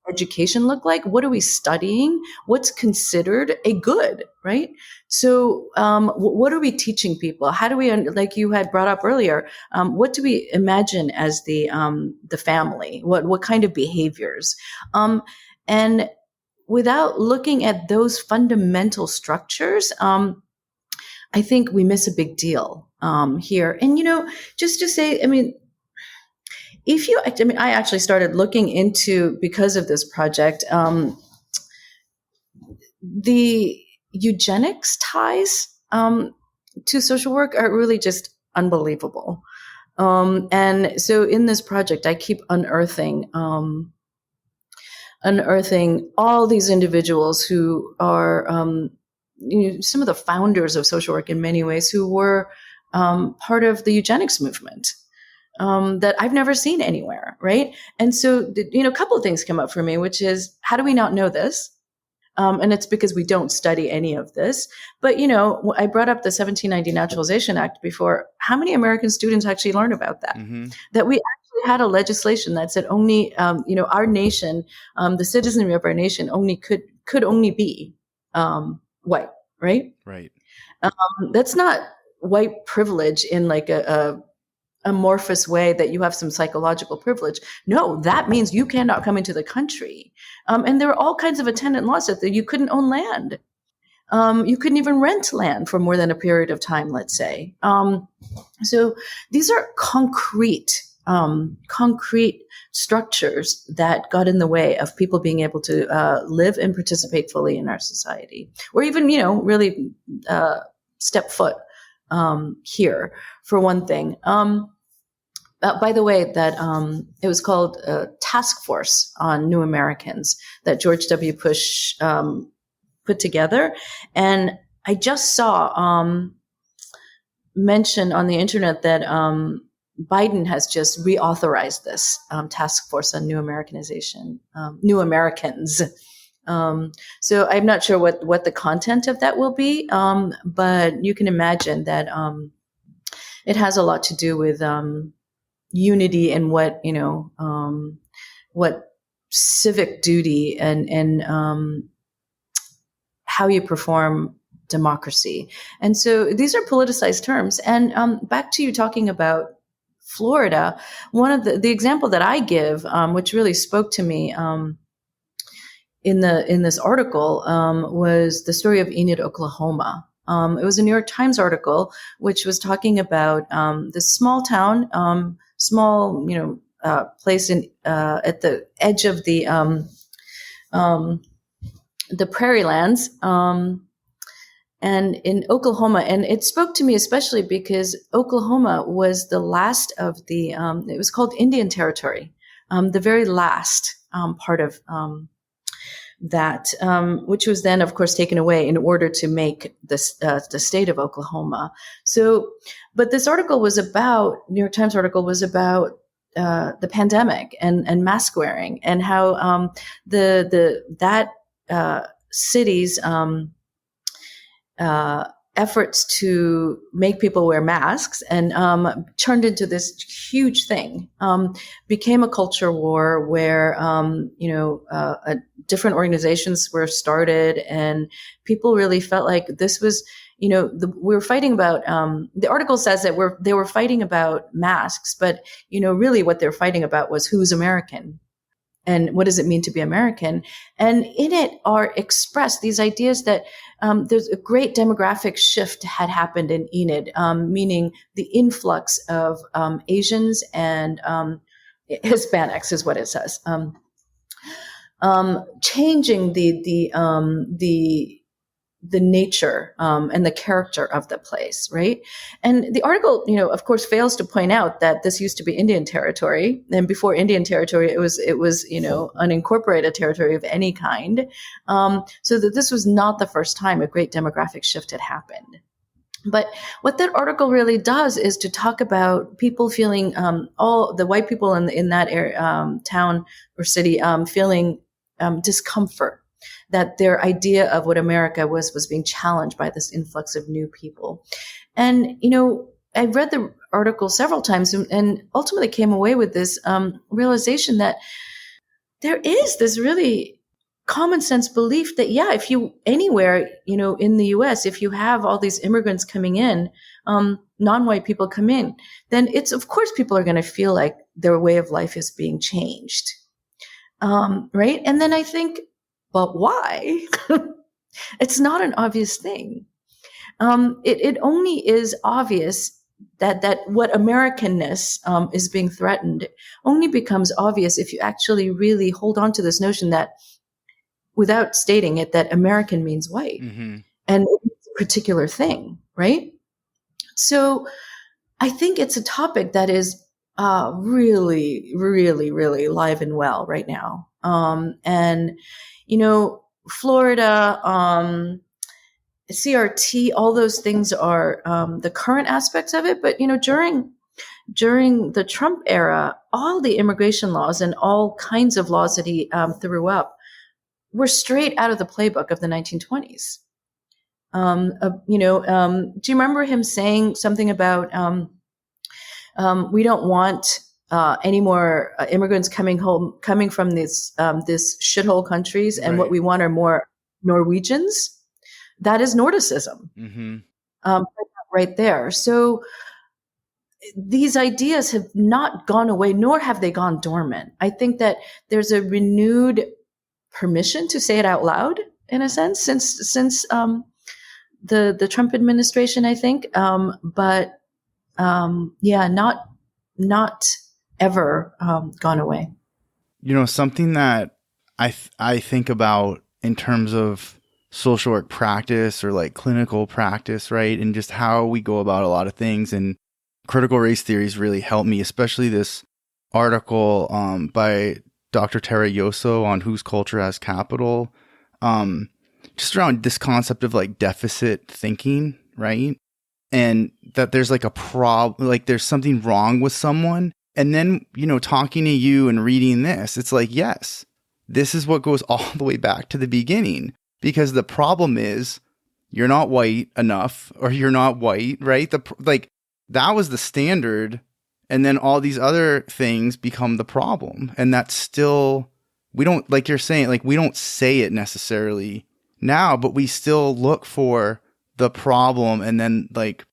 education look like? What are we studying? What's considered a good, right? So what are we teaching people? How do we, like you had brought up earlier, what do we imagine as the family? What kind of behaviors? And without looking at those fundamental structures, I think we miss a big deal here. And, just to say, I actually started looking into, because of this project, the eugenics ties to social work are really just unbelievable. And so in this project, I keep unearthing all these individuals who are some of the founders of social work in many ways, who were part of the eugenics movement. That I've never seen anywhere, right? And so, a couple of things come up for me, which is, how do we not know this? And it's because we don't study any of this. But, I brought up the 1790 Naturalization Act before. How many American students actually learn about that? Mm-hmm. That we actually had a legislation that said only, our nation, the citizenry of our nation could only be white, right? Right. That's not white privilege in like a amorphous way that you have some psychological privilege. No, that means you cannot come into the country. And there are all kinds of attendant laws that you couldn't own land. You couldn't even rent land for more than a period of time, let's say. So these are concrete structures that got in the way of people being able to live and participate fully in our society, or even, really step foot here, for one thing. By the way, that it was called a Task Force on New Americans that George W. Bush put together. And I just saw mention on the internet that Biden has just reauthorized this Task Force on New Americanization, New Americans. So I'm not sure what the content of that will be, but you can imagine that it has a lot to do with unity and what civic duty and how you perform democracy. And so these are politicized terms. And back to you talking about Florida, one of the example that I give, which really spoke to me in this article, was the story of Enid, Oklahoma. It was a New York Times article which was talking about this small town, place in at the edge of the prairie lands, and in Oklahoma. And it spoke to me especially because Oklahoma was the last of the. It was called Indian Territory, the very last part of that, which was then, of course, taken away in order to make this the state of Oklahoma. So, but this article was about, New York Times article was about the pandemic and mask wearing, and how that city's efforts to make people wear masks and turned into this huge thing, became a culture war where different organizations were started, and people really felt like this was, we were fighting about. The article says that they were fighting about masks, but really what they're fighting about was who's American. And what does it mean to be American? And in it are expressed these ideas that there's a great demographic shift had happened in Enid, meaning the influx of Asians and Hispanics is what it says. changing the nature and the character of the place, right? And the article, of course, fails to point out that this used to be Indian territory, and before Indian territory, it was unincorporated territory of any kind. So that this was not the first time a great demographic shift had happened. But what that article really does is to talk about people feeling, all the white people in that area, town or city, feeling discomfort, that their idea of what America was being challenged by this influx of new people. And, I read the article several times and ultimately came away with this realization that there is this really common sense belief that, yeah, if you anywhere, in the US, if you have all these immigrants coming in, non-white people come in, then it's, of course, people are going to feel like their way of life is being changed. Right. And then I think, but why? It's not an obvious thing. It only is obvious that what Americanness is being threatened only becomes obvious if you actually really hold on to this notion that, without stating it, that American means white, Mm-hmm. and it's a particular thing, right? So I think it's a topic that is really, really, really alive and well right now. And Florida, CRT, all those things are the current aspects of it. But during the Trump era, all the immigration laws and all kinds of laws that he threw up were straight out of the playbook of the 1920s. Do you remember him saying something about we don't want any more immigrants coming from these shithole countries, and Right. what we want are more Norwegians? That is Nordicism, Mm-hmm. right there. So these ideas have not gone away, nor have they gone dormant. I think that there's a renewed permission to say it out loud, in a sense, since the Trump administration, I think. But not ever gone away. Something that I think about in terms of social work practice or like clinical practice, right? And just how we go about a lot of things. And critical race theories really help me, especially this article by Dr. Tara Yoso on Whose Culture Has Capital, just around this concept of like deficit thinking, right? And that there's like a problem, like there's something wrong with someone. And then, talking to you and reading this, it's like, yes, this is what goes all the way back to the beginning, because the problem is you're not white enough, or you're not white, right? That was the standard. And then all these other things become the problem. And that's still, we don't, like you're saying, like we don't say it necessarily now, but we still look for the problem and then like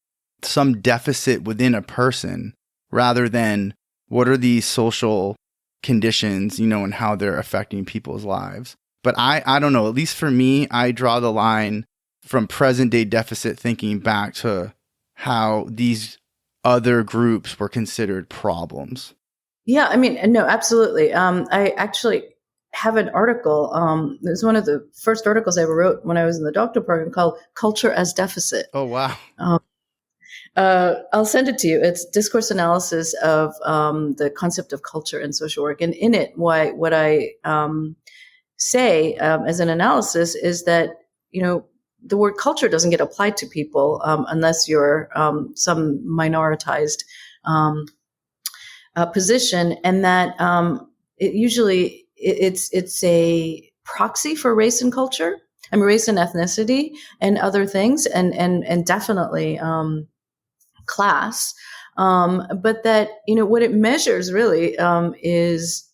some deficit within a person, rather than what are these social conditions, and how they're affecting people's lives. But I don't know, at least for me, I draw the line from present day deficit thinking back to how these other groups were considered problems. Yeah, I mean, no, absolutely. I actually have an article. It was one of the first articles I ever wrote when I was in the doctoral program, called "Culture as Deficit." Oh, wow. I'll send it to you. It's discourse analysis of the concept of culture in social work. And in it, what I say as an analysis is that, the word culture doesn't get applied to people unless you're some minoritized position, and that it's a proxy for race and culture. I mean, race and ethnicity and other things, and definitely class. But that, what it measures really is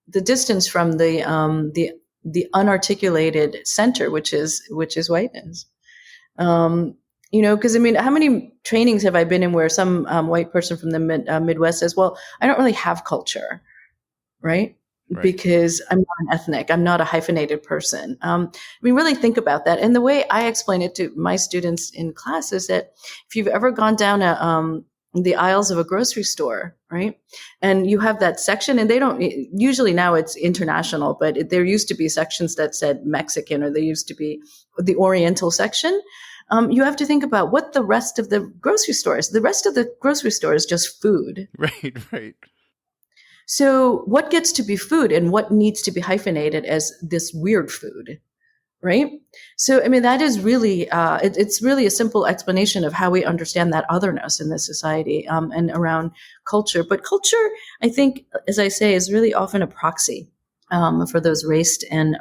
the distance from the unarticulated center, which is whiteness. Because I mean, how many trainings have I been in where some white person from the Midwest says, "Well, I don't really have culture," right? Because I'm not an ethnic, I'm not a hyphenated person. Really think about that. And the way I explain it to my students in class is that if you've ever gone down the aisles of a grocery store, right? And you have that section, and they don't, usually now it's international, but there used to be sections that said Mexican, or there used to be the Oriental section. You have to think about what the rest of the grocery store is. The rest of the grocery store is just food. Right, right. So what gets to be food and what needs to be hyphenated as this weird food? Right. So, I mean, that is really, it's really a simple explanation of how we understand that otherness in this society, and around culture. But culture, I think, as I say, is really often a proxy, for those raced and,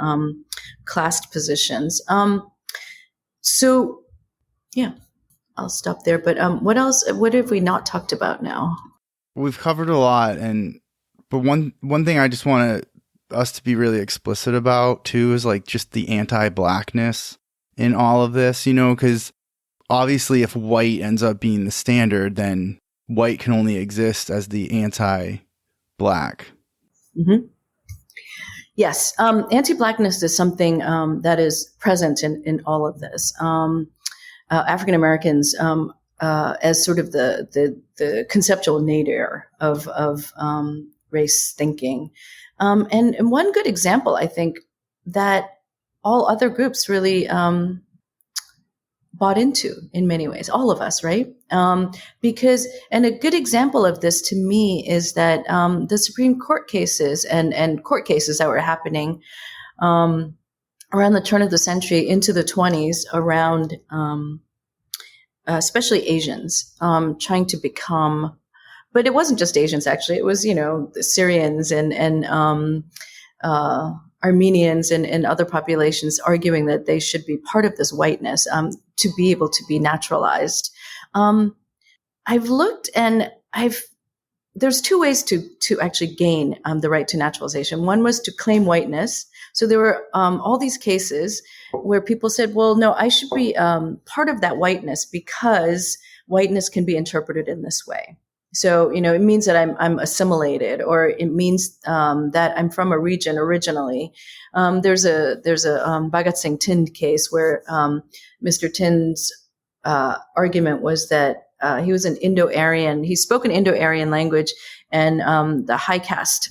classed positions. So, yeah, I'll stop there. But, what else, what have we not talked about now? We've covered a lot. But one thing I just want us to be really explicit about too is like just the anti-blackness in all of this, because obviously if white ends up being the standard, then white can only exist as the anti-black. Mm-hmm. Yes. Anti-blackness is something that is present in all of this. African Americans, as sort of the conceptual nadir of race thinking. And one good example, I think, that all other groups really bought into in many ways, all of us, right? Because, and a good example of this to me is that the Supreme Court cases and court cases that were happening around the turn of the century into the 20s around especially Asians trying to become, but it wasn't just Asians, actually. It was, the Syrians and Armenians and other populations arguing that they should be part of this whiteness to be able to be naturalized. I've looked and there's two ways to actually gain the right to naturalization. One was to claim whiteness. So there were all these cases where people said, well, no, I should be part of that whiteness because whiteness can be interpreted in this way. So, it means that I'm assimilated, or it means that I'm from a region originally. There's a Bhagat Singh Thind case where Mr. Thind's argument was that he was an Indo-Aryan. He spoke an Indo-Aryan language, and the high caste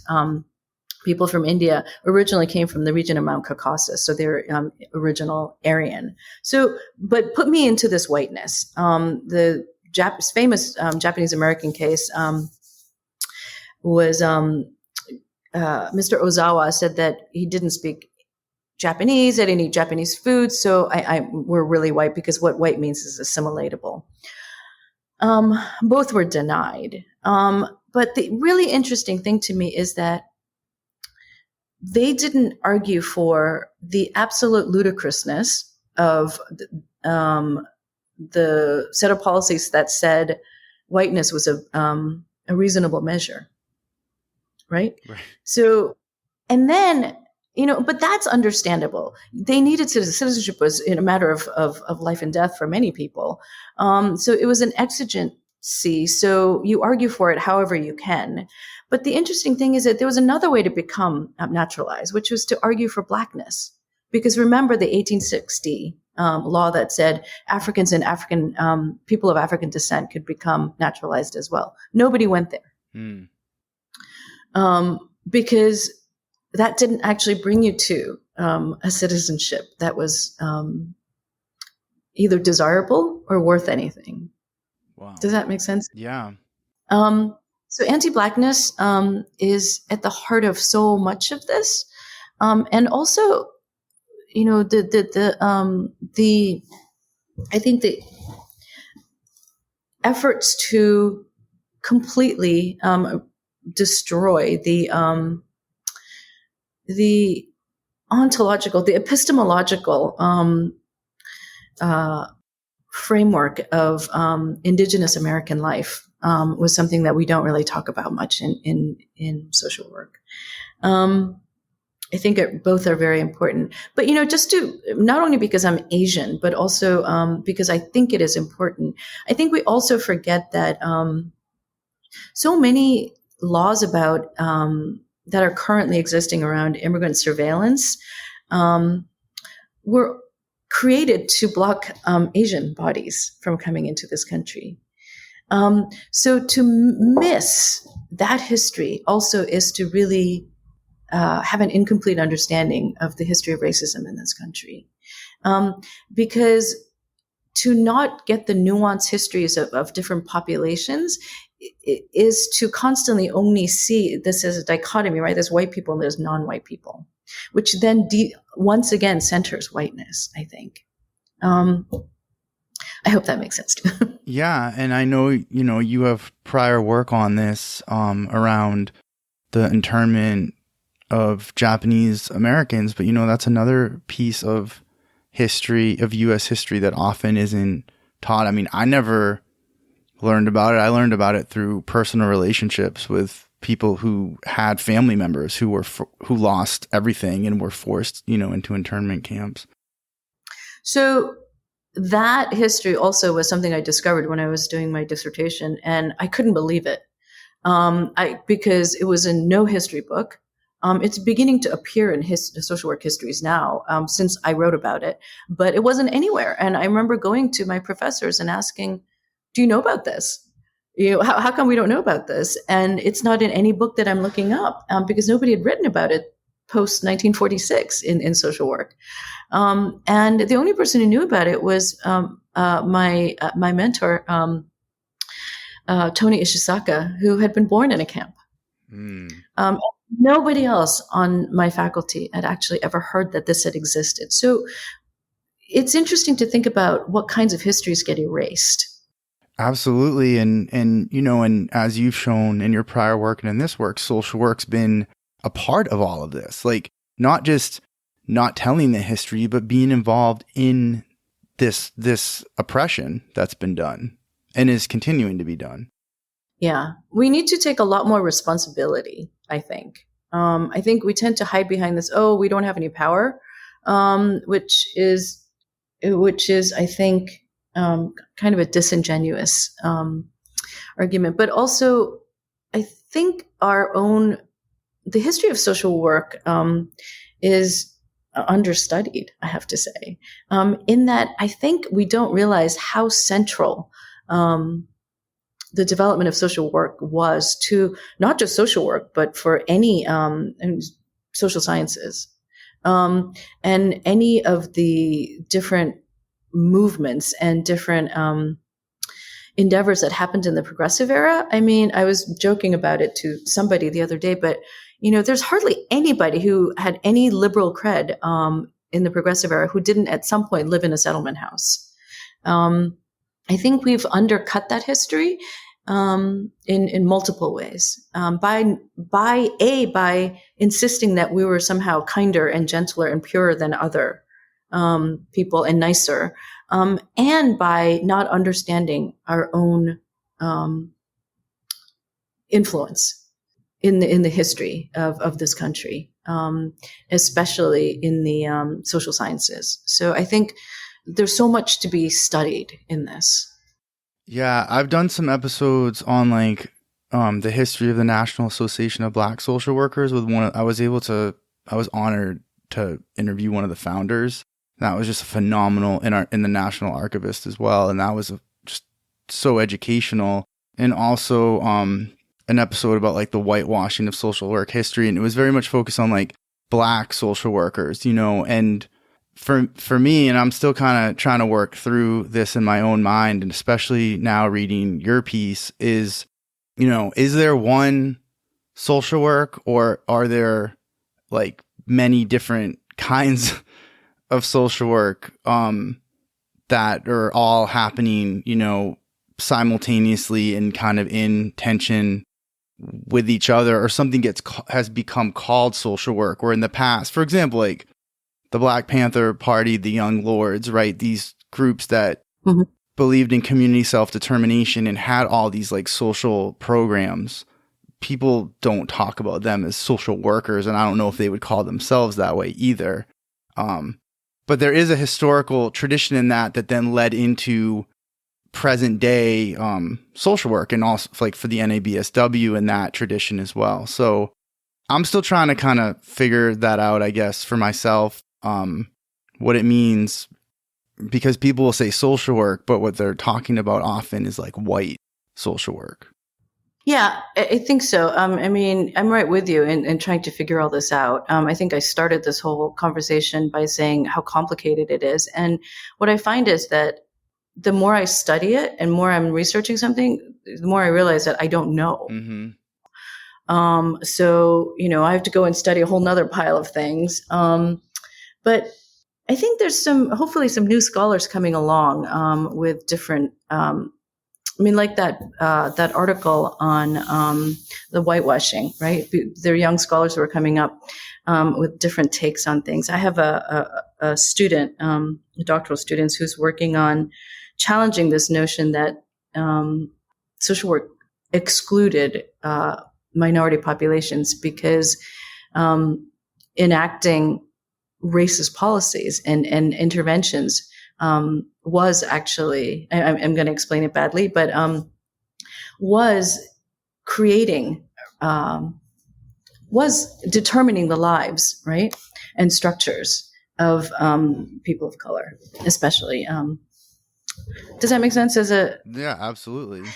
people from India originally came from the region of Mount Caucasus, so they're original Aryan. So, but put me into this whiteness. The famous Japanese American case was Mr. Ozawa said that he didn't speak Japanese, I didn't eat Japanese food, so we're really white because what white means is assimilatable. Both were denied. But the really interesting thing to me is that they didn't argue for the absolute ludicrousness of the set of policies that said whiteness was a reasonable measure, right? So, and then, but that's understandable. They needed citizenship was in a matter of life and death for many people. So it was an exigency. So you argue for it however you can. But the interesting thing is that there was another way to become naturalized, which was to argue for blackness. Because remember the 1860 law that said Africans and African people of African descent could become naturalized as well. Nobody went there. Because that didn't actually bring you to a citizenship that was either desirable or worth anything. Wow. Does that make sense? Yeah. So anti-blackness is at the heart of so much of this, and also, I think the efforts to completely destroy the ontological, the epistemological framework of Indigenous American life was something that we don't really talk about much in social work. I think both are very important. But, just to, not only because I'm Asian, but also because I think it is important. I think we also forget that so many laws about that are currently existing around immigrant surveillance were created to block Asian bodies from coming into this country. So to miss that history also is to really have an incomplete understanding of the history of racism in this country. Because to not get the nuanced histories of different populations is to constantly only see this as a dichotomy, right? There's white people and there's non-white people, which then once again centers whiteness, I think. I hope that makes sense too. Yeah, and I know, you have prior work on this around the internment of Japanese Americans, but that's another piece of history, of U.S. history, that often isn't taught. I mean, I never learned about it. I learned about it through personal relationships with people who had family members who lost everything and were forced, into internment camps. So that history also was something I discovered when I was doing my dissertation, and I couldn't believe it. Because it was in no history book. It's beginning to appear in social work histories now, since I wrote about it, but it wasn't anywhere. And I remember going to my professors and asking, do you know about this? How come we don't know about this? And it's not in any book that I'm looking up, because nobody had written about it post 1946 in social work. And the only person who knew about it was my mentor, Tony Ishisaka, who had been born in a camp. Nobody else on my faculty had actually ever heard that this had existed. So it's interesting to think about what kinds of histories get erased. Absolutely. And as you've shown in your prior work and in this work, social work's been a part of all of this. Like, not just not telling the history, but being involved in this oppression that's been done and is continuing to be done. Yeah, we need to take a lot more responsibility, I think. I think we tend to hide behind this, we don't have any power, which is, I think, kind of a disingenuous argument. But also, I think the history of social work is understudied, I have to say, in that I think we don't realize how central the development of social work was to not just social work, but for any social sciences, and any of the different movements and different endeavors that happened in the progressive era. I mean, I was joking about it to somebody the other day, but there's hardly anybody who had any liberal cred in the progressive era who didn't at some point live in a settlement house. I think we've undercut that history in multiple ways, by insisting that we were somehow kinder and gentler and purer than other people and nicer, and by not understanding our own influence in the history of this country, especially in the social sciences. So I think there's so much to be studied in this. Yeah, I've done some episodes on the history of the National Association of Black Social Workers with I was honored to interview one of the founders. That was just phenomenal in the National Archivist as well. And that was just so educational. And also an episode about the whitewashing of social work history. And it was very much focused on Black social workers, and for me, and I'm still kind of trying to work through this in my own mind, and especially now reading your piece, is there one social work, or are there many different kinds of social work that are all happening, simultaneously and kind of in tension with each other, or something has become called social work, or in the past, for example, the Black Panther Party, the Young Lords, right? These groups that believed in community self-determination and had all these social programs. People don't talk about them as social workers, and I don't know if they would call themselves that way either. But there is a historical tradition in that then led into present day social work, and also for the NABSW and that tradition as well. So I'm still trying to kind of figure that out, I guess, for myself. What it means, because people will say social work, but what they're talking about often is white social work? Yeah, I think so. I mean, I'm right with you in trying to figure all this out. I think I started this whole conversation by saying how complicated it is. And what I find is that the more I study it and more I'm researching something, the more I realize that I don't know. Mm-hmm. So, I have to go and study a whole nother pile of things. But I think there's hopefully some new scholars coming along with different, like that article on the whitewashing, right? There are young scholars who are coming up with different takes on things. I have a student, a doctoral student, who's working on challenging this notion that social work excluded minority populations because enacting racist policies and interventions was actually, I'm going to explain it badly, but was creating, was determining the lives, right, and structures of people of color, especially. Does that make sense? Yeah, absolutely.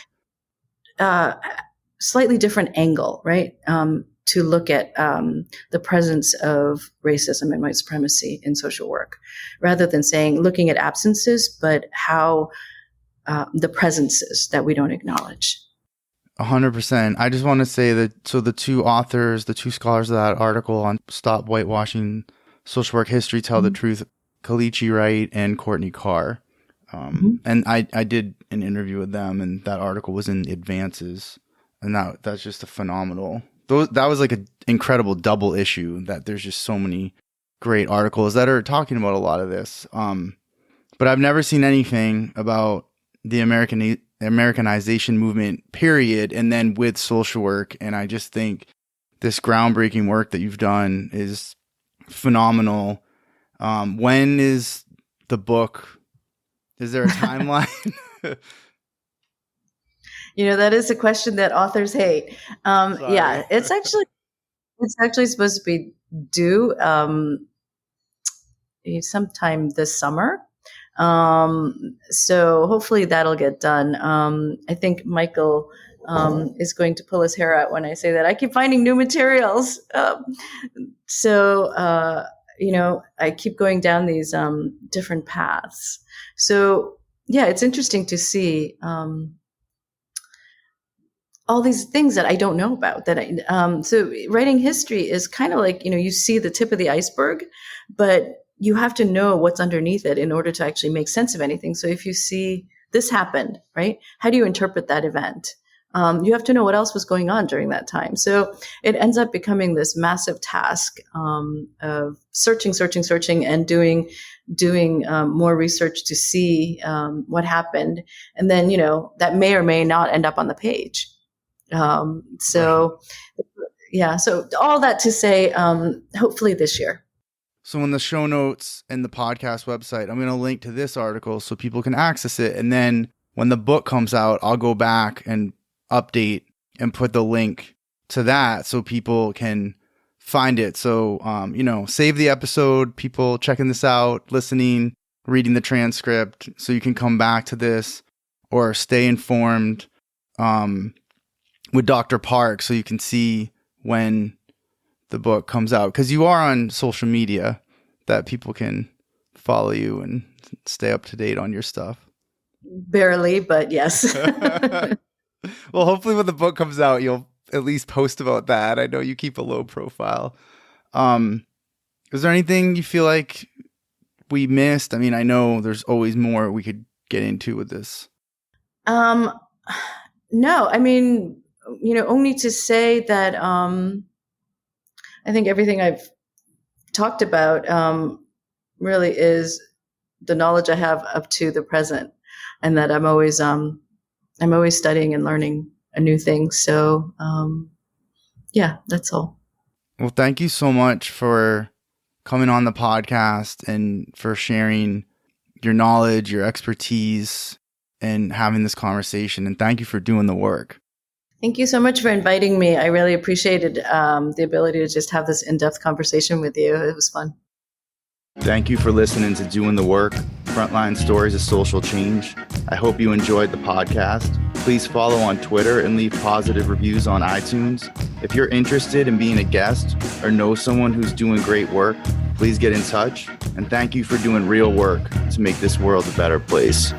Slightly different angle, right? To look at the presence of racism and white supremacy in social work, rather than looking at absences, but how the presences that we don't acknowledge. 100%. I just want to say that, so the two authors, the two scholars of that article on Stop Whitewashing Social Work History Tell the Truth, Kalichi Wright and Courtney Carr. And I did an interview with them, and that article was in Advances, and that's just a phenomenal. That was like an incredible double issue. That there's just so many great articles that are talking about a lot of this. But I've never seen anything about the Americanization movement, period, and then with social work. And I just think this groundbreaking work that you've done is phenomenal. When is the book? Is there a timeline? That is a question that authors hate. Yeah, it's actually supposed to be due sometime this summer. So hopefully that'll get done. I think Michael is going to pull his hair out when I say that. I keep finding new materials. I keep going down these different paths. So yeah, it's interesting to see all these things that I don't know about. So writing history is kind of like, you see the tip of the iceberg, but you have to know what's underneath it in order to actually make sense of anything. So if you see this happened, right? How do you interpret that event? You have to know what else was going on during that time. So it ends up becoming this massive task of searching and doing more research to see what happened. And then, that may or may not end up on the page. So all that to say, hopefully this year. So in the show notes and the podcast website, I'm going to link to this article so people can access it. And then when the book comes out, I'll go back and update and put the link to that so people can find it. So, save the episode, people checking this out, listening, reading the transcript, so you can come back to this or stay informed with Dr. Park so you can see when the book comes out, because you are on social media that people can follow you and stay up to date on your stuff. Barely, but yes. Well, hopefully when the book comes out, you'll at least post about that. I know you keep a low profile. Is there anything you feel like we missed? I mean, I know there's always more we could get into with this. No, I mean, only to say that I think everything I've talked about really is the knowledge I have up to the present, and that I'm always studying and learning a new thing. So, yeah, that's all. Well, thank you so much for coming on the podcast and for sharing your knowledge, your expertise, and having this conversation. And thank you for doing the work. Thank you so much for inviting me. I really appreciated the ability to just have this in-depth conversation with you. It was fun. Thank you for listening to Doing the Work, Frontline Stories of Social Change. I hope you enjoyed the podcast. Please follow on Twitter and leave positive reviews on iTunes. If you're interested in being a guest or know someone who's doing great work, please get in touch. And thank you for doing real work to make this world a better place.